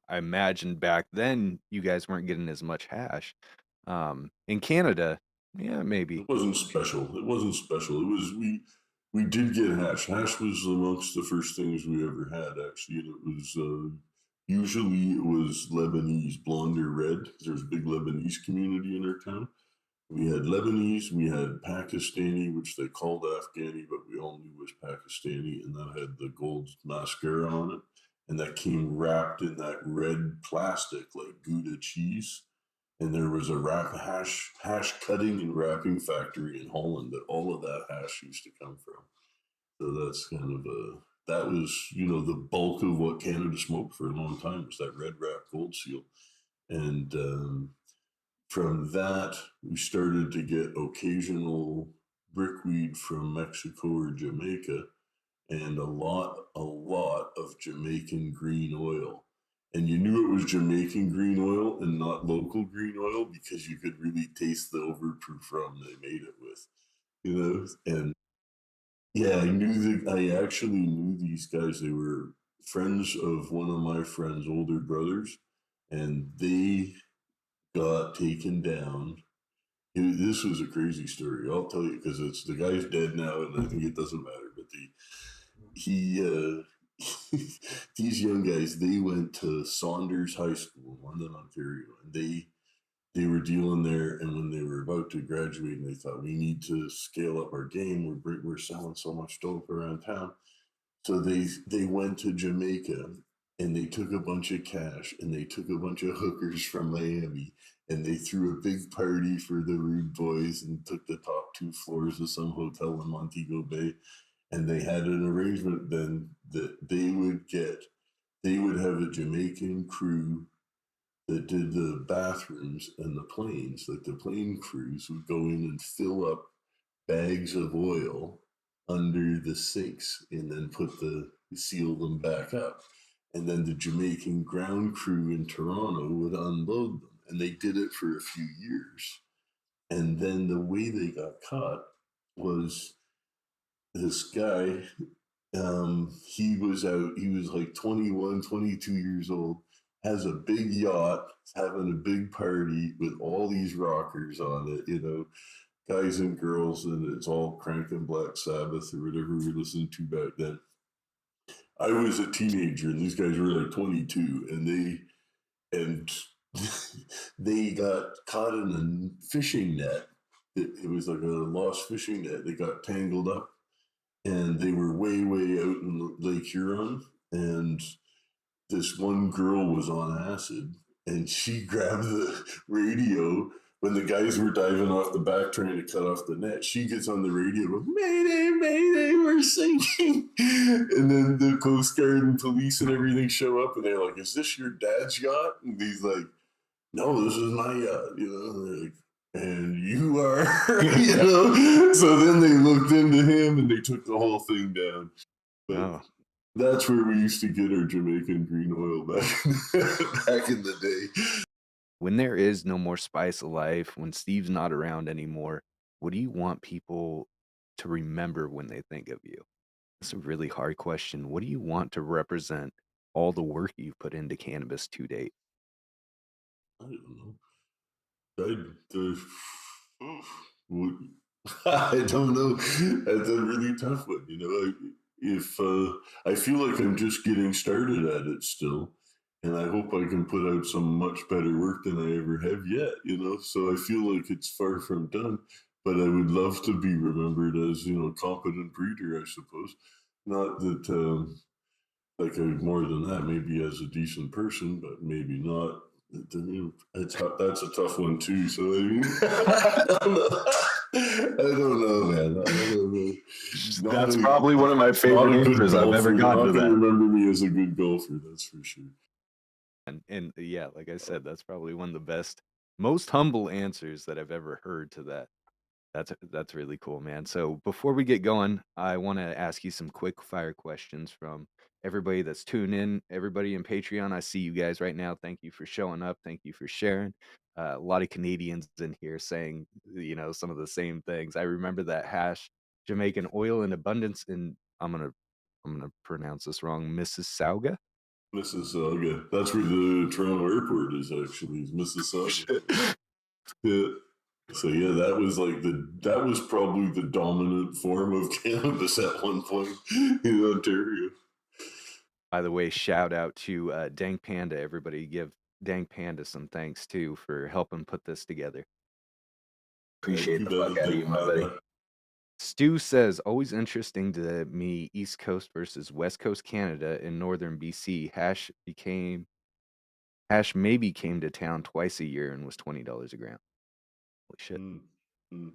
Speaker 2: I imagine back then you guys weren't getting as much hash. In Canada, yeah, maybe.
Speaker 1: It wasn't special. It wasn't special. It was we did get hash. Hash was amongst the first things we ever had actually, and it was usually it was Lebanese, blonde or red. There's a big Lebanese community in our town. We had Lebanese, we had Pakistani, which they called Afghani, but we all knew was Pakistani, and that had the gold mascara on it, and that came wrapped in that red plastic like Gouda cheese. And there was a hash cutting and wrapping factory in Holland that all of that hash used to come from. So that's kind of that was the bulk of what Canada smoked for a long time was that red wrap gold seal, and from that we started to get occasional brickweed from Mexico or Jamaica, and a lot of Jamaican green oil. And you knew it was Jamaican green oil and not local green oil because you could really taste the overproof rum they made it with, And yeah, I actually knew these guys. They were friends of one of my friend's older brothers, and they got taken down. This was a crazy story. I'll tell you because it's the guy's dead now, and I think it doesn't matter. But he these young guys, they went to Saunders High School in London, Ontario, and they were dealing there. And when they were about to graduate, and they thought we need to scale up our game. We're selling so much dope around town, so they went to Jamaica, and they took a bunch of cash, and they took a bunch of hookers from Miami, and they threw a big party for the Rude Boys and took the top 2 floors of some hotel in Montego Bay. And they had an arrangement then that they would have a Jamaican crew that did the bathrooms and the planes. Like the plane crews would go in and fill up bags of oil under the sinks and then seal them back up. And then the Jamaican ground crew in Toronto would unload them. And they did it for a few years. And then the way they got caught was this guy, he was like 21, 22 years old, has a big yacht, having a big party with all these rockers on it, guys and girls, and it's all cranking Black Sabbath or whatever we listened to back then. I was a teenager and these guys were like 22, and they got caught in a fishing net. It was like a lost fishing net. They got tangled up, and they were way out in Lake Huron, and this one girl was on acid, and she grabbed the radio when the guys were diving off the back trying to cut off the net. She gets on the radio, goes, "Mayday, mayday, we're sinking!" And then the Coast Guard and police and everything show up, and they're like, "Is this your dad's yacht?" And he's like, "No, this is my yacht." And they're like, and you are, you know. So then they looked into him and they took the whole thing down. But
Speaker 2: Oh,
Speaker 1: that's where we used to get our Jamaican green oil back in the day.
Speaker 2: when there is no more spice of life, when Steve's not around anymore, what do you want people to remember when they think of you? That's a really hard question. What do you want to represent all the work you've put into cannabis to date?
Speaker 1: I don't know. What- I don't know. That's a really tough one. You know, if I feel like I'm just getting started at it still, and I hope I can put out some much better work than I ever have yet. You know, so I feel like it's far from done. But I would love to be remembered as, you know, competent breeder, I suppose. Not that like more than that, maybe as a decent person, but maybe not. That's a tough one too. So I mean, I don't know, man. I don't know.
Speaker 3: That's probably one of my favorite answers I've ever gotten to
Speaker 1: Not
Speaker 3: that.
Speaker 1: gonna remember me as a good golfer, that's for sure.
Speaker 2: And yeah, like I said, that's probably one of the best, most humble answers that I've ever heard to that. That's really cool, man. So before we get going, I want to ask you some quick fire questions from everybody that's tuned in, everybody in Patreon. I see you guys right now. Thank you for showing up. Thank you for sharing. A lot of Canadians in here saying, you know, some of the same things. I remember that hash, Jamaican oil in abundance in I'm gonna pronounce this wrong, Mississauga.
Speaker 1: Mississauga. That's where the Toronto airport is actually, is Mississauga. Yeah. So yeah, that was probably the dominant form of cannabis at one point in Ontario.
Speaker 2: By the way, shout out to Dank Panda. Everybody give Dank Panda some thanks too for helping put this together.
Speaker 3: Appreciate
Speaker 1: You
Speaker 3: the fuck
Speaker 1: bet,
Speaker 3: out of you, my buddy.
Speaker 2: Stu says, always interesting to me, East Coast versus West Coast Canada in northern BC. Hash maybe came to town twice a year and was $20 a gram. Holy shit.
Speaker 1: Mm, mm.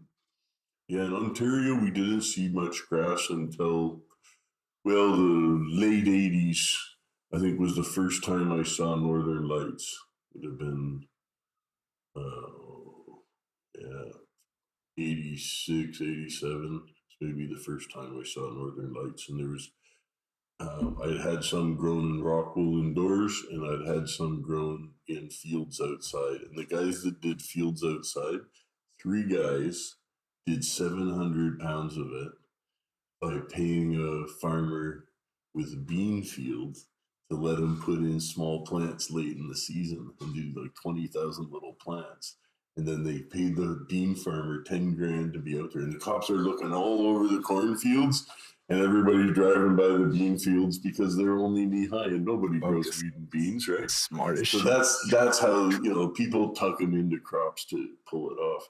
Speaker 1: Yeah, in Ontario, we didn't see much grass until, well, the late 80s, I think was the first time I saw Northern Lights. It would have been, yeah, 86, 87. It's maybe the first time I saw Northern Lights. And there was, I'd had some grown in Rockwool indoors, and I'd had some grown in fields outside. And the guys that did fields outside, 3 guys did 700 pounds of it by paying a farmer with bean fields to let him put in small plants late in the season and do like 20,000 little plants. And then they paid the bean farmer 10 grand to be out there. And the cops are looking all over the cornfields, and everybody's driving by the bean fields because they're only knee high and nobody grows weed and beans, right?
Speaker 3: Smart as
Speaker 1: So
Speaker 3: shit.
Speaker 1: that's how, you know, people tuck them into crops to pull it off.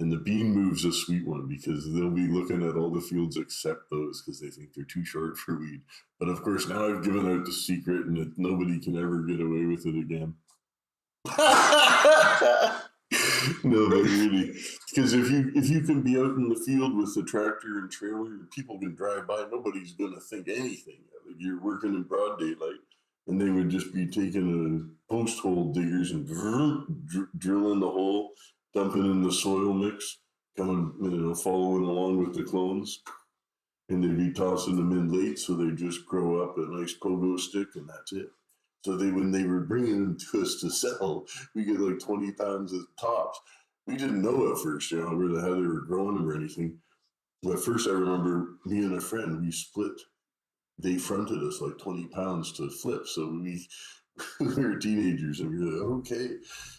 Speaker 1: And the bean move's a sweet one because they'll be looking at all the fields except those because they think they're too short for weed. But of course, now I've given out the secret, and that nobody can ever get away with it again. No, but really, because if you can be out in the field with the tractor and trailer, and people can drive by, nobody's going to think anything of it. You're working in broad daylight, and they would just be taking a post hole diggers and drilling the hole, dumping in the soil mix, coming, you know, following along with the clones, and they'd be tossing them in late, so they just grow up a nice pogo stick, and that's it. So when they were bringing them to us to sell, we get like 20 pounds of tops. We didn't know at first, you know, really how they were growing them or anything. But at first, I remember me and a friend, we split. They fronted us like 20 pounds to flip. So we were teenagers, and we were like, okay.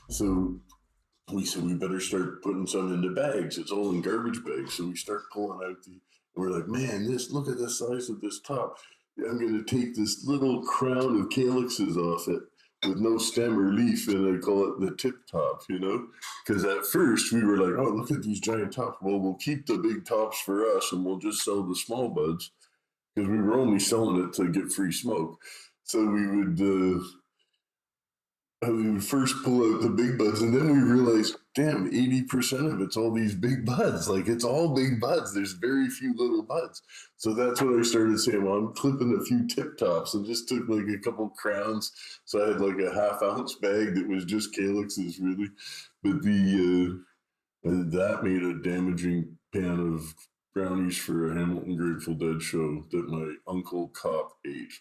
Speaker 1: So we said we better start putting some into bags. It's all in garbage bags. So we start pulling out we're like, man, look at the size of this top. I'm going to take this little crown of calyxes off it with no stem or leaf, and I call it the tip top, you know? Because at first we were like, oh, look at these giant tops. Well, we'll keep the big tops for us, and we'll just sell the small buds, because we were only selling it to get free smoke. So we would first pull out the big buds, and then we realized, damn, 80% of it's all these big buds. Like, it's all big buds. There's very few little buds. So that's when I started saying, well, I'm clipping a few tip tops, and just took like a couple crowns. So I had like a 1/2 ounce bag that was just calyxes, really. But And that made a damaging pan of brownies for a Hamilton Grateful Dead show that my uncle Cop ate.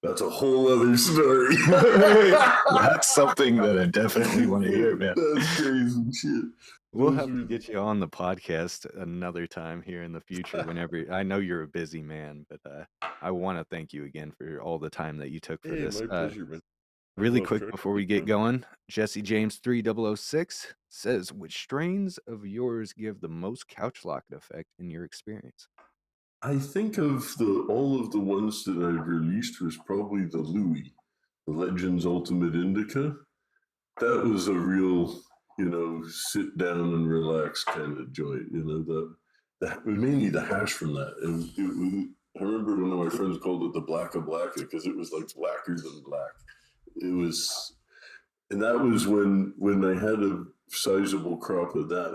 Speaker 1: That's a whole other story.
Speaker 3: That's something that I definitely want to hear, man.
Speaker 1: That's crazy shit.
Speaker 2: We'll
Speaker 1: Those
Speaker 2: have to
Speaker 1: were-
Speaker 2: get you on the podcast another time here in the future whenever. I know you're a busy man, but I want to thank you again for all the time that you took for
Speaker 1: Hey,
Speaker 2: this.
Speaker 1: my pleasure, man. I
Speaker 2: Really
Speaker 1: love
Speaker 2: quick
Speaker 1: trying
Speaker 2: before
Speaker 1: to
Speaker 2: we
Speaker 1: make
Speaker 2: get
Speaker 1: fun.
Speaker 2: going, Jesse James 3006 says, which strains of yours give the most couch locket effect in your experience?
Speaker 1: I think of all of the ones that I've released was probably the Louis, the Legends Ultimate Indica. That was a real, sit down and relax kind of joint. Mainly the hash from that. I remember one of my friends called it the Black of Black because it was like blacker than black. It was, and that was when I had a sizable crop of that.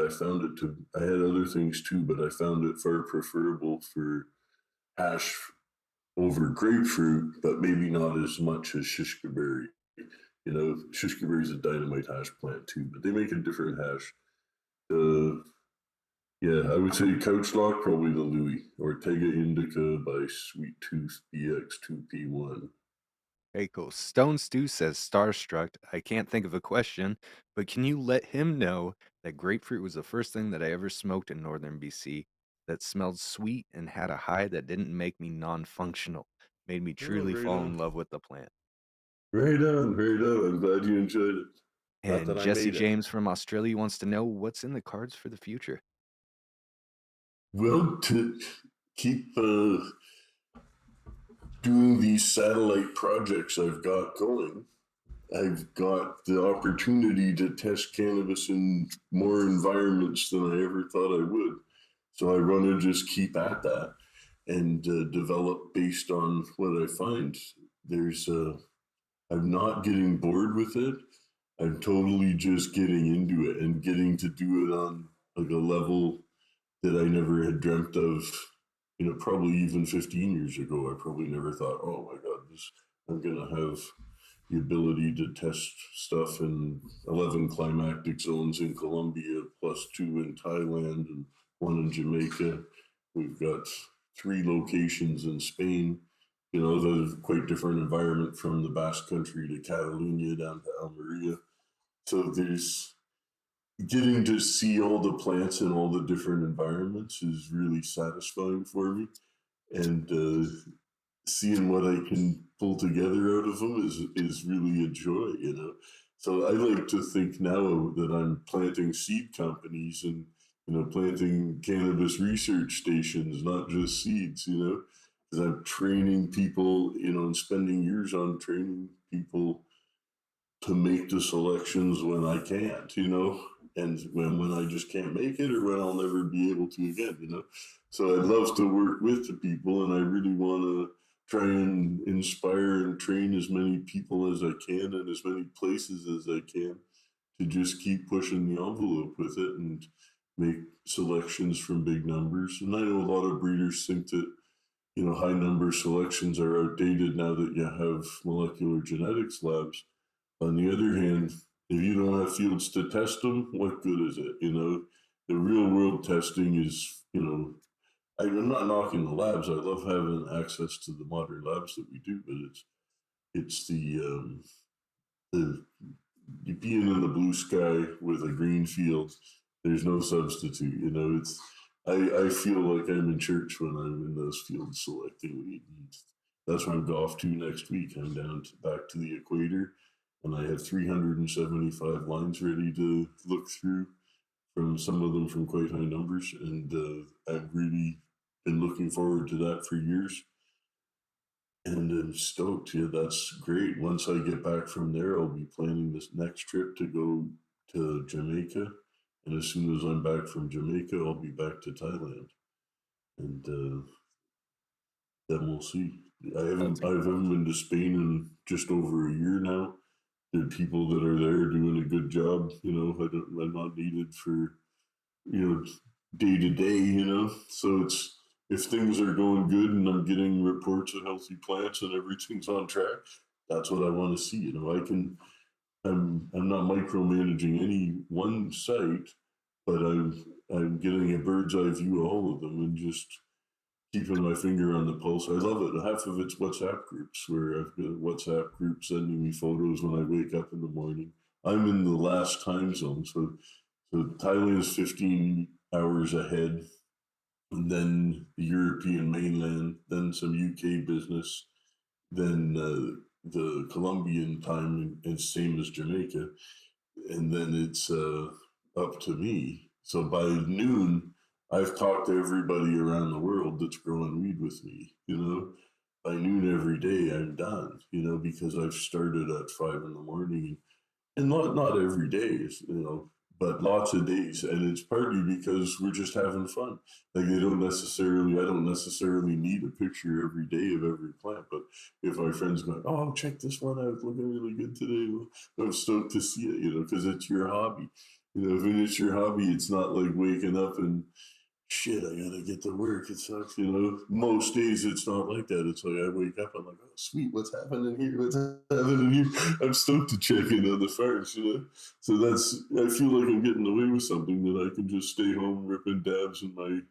Speaker 1: I had other things too, but I found it far preferable for hash over grapefruit, but maybe not as much as shishka berry. Shishka berry is a dynamite hash plant too, but they make a different hash. Yeah, I would say couch lock, probably the Louis, Ortega Indica by Sweet Tooth BX2P1.
Speaker 2: Hey, cool. Stone Stew says, starstruck. I can't think of a question, but can you let him know that grapefruit was the first thing that I ever smoked in northern BC that smelled sweet and had a high that didn't make me non-functional, made me
Speaker 1: Oh,
Speaker 2: truly
Speaker 1: right
Speaker 2: fall
Speaker 1: on.
Speaker 2: in love with the plant.
Speaker 1: Right on, right on. I'm glad you enjoyed it. Not
Speaker 2: And
Speaker 1: that I
Speaker 2: Jesse
Speaker 1: made it.
Speaker 2: James from Australia wants to know what's in the cards for the future.
Speaker 1: Well, to keep doing these satellite projects I've got going, I've got the opportunity to test cannabis in more environments than I ever thought I would. So I want to just keep at that and develop based on what I find. I'm not getting bored with it. I'm totally just getting into it and getting to do it on like a level that I never had dreamt of. Probably even 15 years ago, I probably never thought, oh my God, I'm gonna have the ability to test stuff in 11 climactic zones in Colombia, plus 2 in Thailand and 1 in Jamaica. We've got 3 locations in Spain. Those are quite different environment from the Basque Country to Catalonia down to Almeria. So there's getting to see all the plants in all the different environments is really satisfying for me. And seeing what I can pull together out of them is really a joy. So I like to think now that I'm planting seed companies and planting cannabis research stations, not just seeds. Because I'm training people, and spending years on training people to make the selections when I can't, and when I just can't make it or when I'll never be able to again. So I'd love to work with the people, and I really want to try and inspire and train as many people as I can in as many places as I can to just keep pushing the envelope with it and make selections from big numbers. And I know a lot of breeders think that high number selections are outdated now that you have molecular genetics labs. On the other hand, if you don't have fields to test them, what good is it? The real world testing is, I'm not knocking the labs. I love having access to the modern labs that we do, but it's the being in the blue sky with a green field. There's no substitute. I feel like I'm in church when I'm in those fields selecting weed. That's where I'm off to next week. I'm back to the equator, and I have 375 lines ready to look through. From some of them from quite high numbers, and I've really been looking forward to that for years. And I'm stoked. Yeah, that's great. Once I get back from there, I'll be planning this next trip to go to Jamaica. And as soon as I'm back from Jamaica, I'll be back to Thailand. And then we'll see. I haven't been to Spain in just over a year now. There are people that are there doing a good job. I'm not needed for day to day. So if things are going good and I'm getting reports of healthy plants and everything's on track, that's what I want to see. I'm not micromanaging any one site. but I'm getting a bird's eye view of all of them and just keeping my finger on the pulse. I love it. Half of it's WhatsApp groups where I've got a WhatsApp group sending me photos when I wake up in the morning. I'm in the last time zone, so Thailand's 15 hours ahead, and then the European mainland, then some UK business, then the Colombian time, and same as Jamaica, and then it's up to me. So by noon, I've talked to everybody around the world that's growing weed with me. By noon every day, I'm done. Because I've started at 5 in the morning, and not every day, but lots of days, and it's partly because we're just having fun. Like I don't necessarily need a picture every day of every plant, but if my friends go, oh, check this one out, looking really good today, well, I'm stoked to see it, because it's your hobby. If it's your hobby, it's not like waking up and shit, I gotta get to work. It sucks. Most days it's not like that. It's like I wake up, I'm like, oh sweet, what's happening here? What's happening here? I'm stoked to check in on the farms. So I feel like I'm getting away with something that I can just stay home ripping dabs in my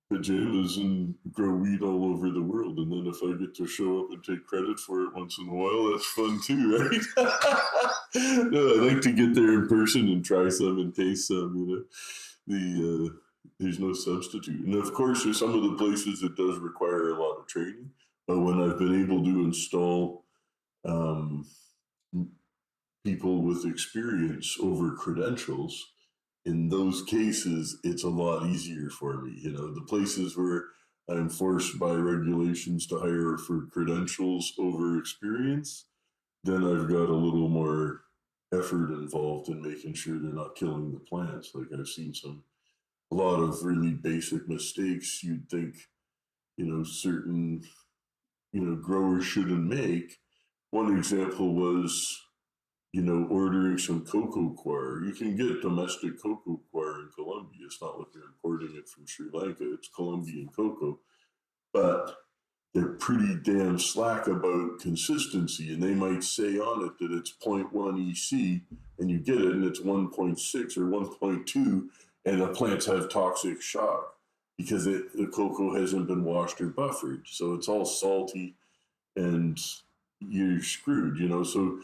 Speaker 1: pajamas and grow weed all over the world. And then if I get to show up and take credit for it once in a while, that's fun too, right? No, I like to get there in person and try some and taste some. There's no substitute. And of course, there's some of the places it does require a lot of training. But when I've been able to install um, people with experience over credentials, in those cases, it's a lot easier for me. The places where I'm forced by regulations to hire for credentials over experience, then I've got a little more effort involved in making sure they're not killing the plants. Like I've seen a lot of really basic mistakes you'd think, certain, growers shouldn't make. One example was, ordering some cocoa coir. You can get domestic cocoa coir in Colombia. It's not like they're importing it from Sri Lanka. It's Colombian cocoa. But they're pretty damn slack about consistency. And they might say on it that it's 0.1 EC, and you get it and it's 1.6 or 1.2, and the plants have toxic shock because the cocoa hasn't been washed or buffered. So it's all salty and you're screwed. So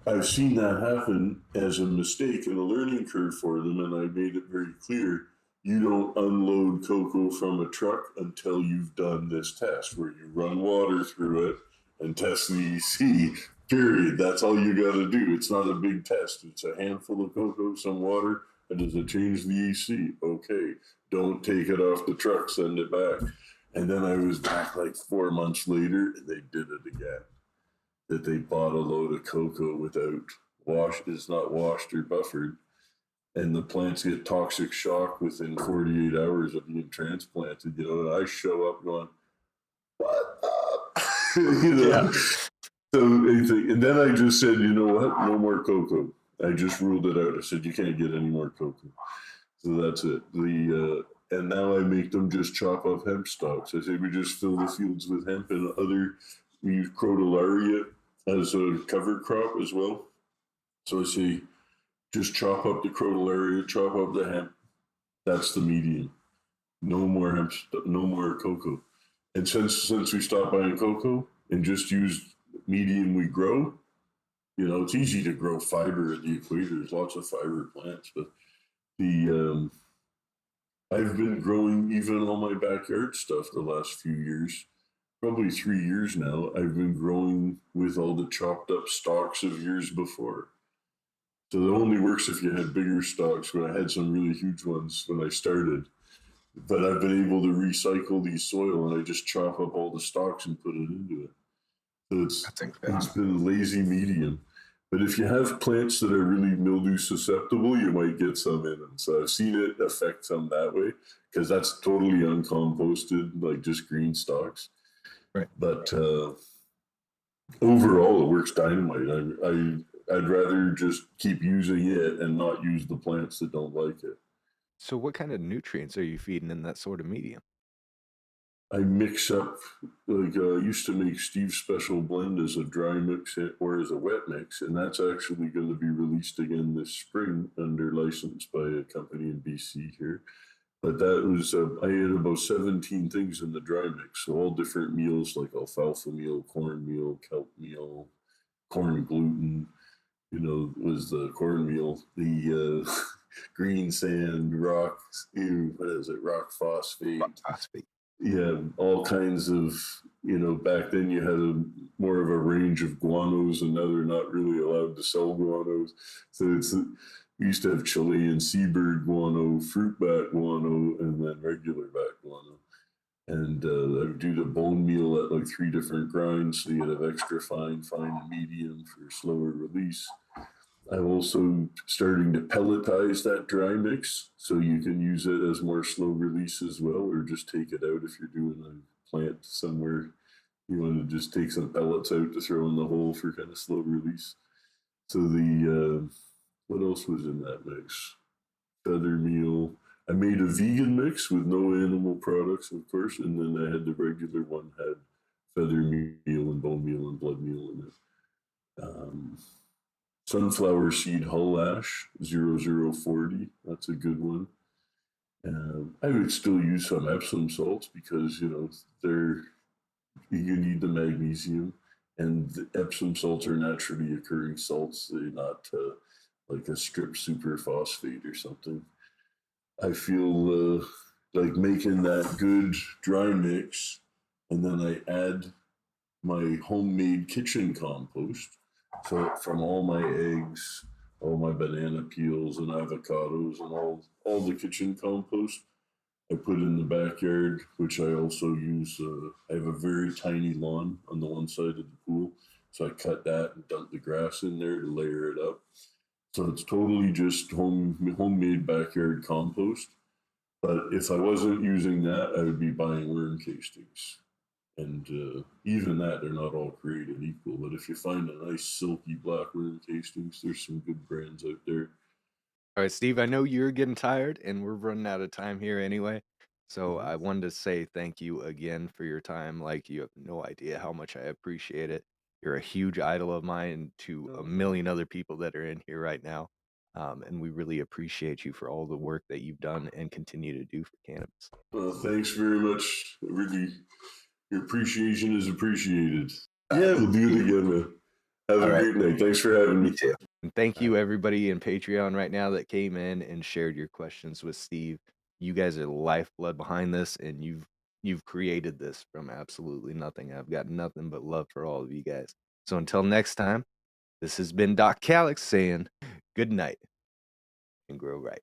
Speaker 1: I've seen that happen as a mistake and a learning curve for them, and I made it very clear you don't unload cocoa from a truck until you've done this test where you run water through it and test the EC, period. That's all you got to do. It's not a big test. It's a handful of cocoa, some water, and does it change the EC? Okay, don't take it off the truck, send it back. And then I was back like 4 months later, and they did it again. That they bought a load of cocoa without is not washed or buffered, and the plants get toxic shock within 48 hours of being transplanted. And I show up going, "What up?"
Speaker 3: Yeah.
Speaker 1: So, and then I just said, you know what? No more cocoa. I just ruled it out. I said, you can't get any more cocoa. So that's it. And now I make them just chop up hemp stalks. I say we just fill the fields with hemp, and we use crotalaria as a cover crop as well. So I say just chop up the crotalaria, chop up the hemp. That's the medium. No more hemp, no more cocoa. And since we stopped buying cocoa and just used medium we grow, it's easy to grow fiber at the equator. There's lots of fiber plants, but I've been growing even all my backyard stuff the last few years, probably 3 years now. I've been growing with all the chopped up stalks of years before. So it only works if you had bigger stalks. When I had some really huge ones when I started, but I've been able to recycle the soil, and I just chop up all the stalks and put it into it. So it's been a lazy medium. But if you have plants that are really mildew susceptible, you might get some in them. So I've seen it affect some that way because that's totally uncomposted, like just green stalks.
Speaker 3: Right.
Speaker 1: But overall, it works dynamite. I'd rather just keep using it and not use the plants that don't like it.
Speaker 2: So what kind of nutrients are you feeding in that sort of medium?
Speaker 1: I mix up, like I used to make Steve's Special Blend as a dry mix or as a wet mix, and that's actually going to be released again this spring under license by a company in BC here. But that was, I had about 17 things in the dry mix, so all different meals like alfalfa meal, kelp meal, corn gluten, was the cornmeal, the green sand, rock, what is it, rock phosphate. Yeah, all kinds of, back then you had more of a range of guanos, and now they're not really allowed to sell guanos. So we used to have Chilean seabird guano, fruit bat guano, and then regular bat guano. And I would do the bone meal at like 3 different grinds, so you'd have extra fine, and medium for slower release. I'm also starting to pelletize that dry mix, so you can use it as more slow release as well, or just take it out if you're doing a plant somewhere. You want to just take some pellets out to throw in the hole for kind of slow release. So what else was in that mix? Feather meal. I made a vegan mix with no animal products, of course, and then I had the regular one, had feather meal and bone meal and blood meal in it. Sunflower seed hull ash 0040. That's a good one. I would still use some Epsom salts because you need the magnesium, and the Epsom salts are naturally occurring salts. They're not like a strip superphosphate or something. I feel like making that good dry mix, and then I add my homemade kitchen compost. So from all my eggs, all my banana peels and avocados, and all the kitchen compost, I put in the backyard, which I also use. I have a very tiny lawn on the one side of the pool, so I cut that and dump the grass in there to layer it up. So it's totally just homemade backyard compost. But if I wasn't using that, I would be buying worm castings. And even that, they're not all created equal. But if you find a nice silky black worm castings, there's some good brands out there.
Speaker 2: All right, Steve, I know you're getting tired and we're running out of time here anyway. So I wanted to say thank you again for your time. Like, you have no idea how much I appreciate it. You're a huge idol of mine to a million other people that are in here right now. And we really appreciate you for all the work that you've done and continue to do for cannabis.
Speaker 1: Well, thanks very much. Really, your appreciation is appreciated. Yeah, we'll do it again, man. Have a great night. Thanks for having me.
Speaker 3: too.
Speaker 2: And thank you, everybody in Patreon right now that came in and shared your questions with Steve. You guys are the lifeblood behind this, and you've created this from absolutely nothing. I've got nothing but love for all of you guys. So until next time, this has been Doc Calix saying good night and grow right.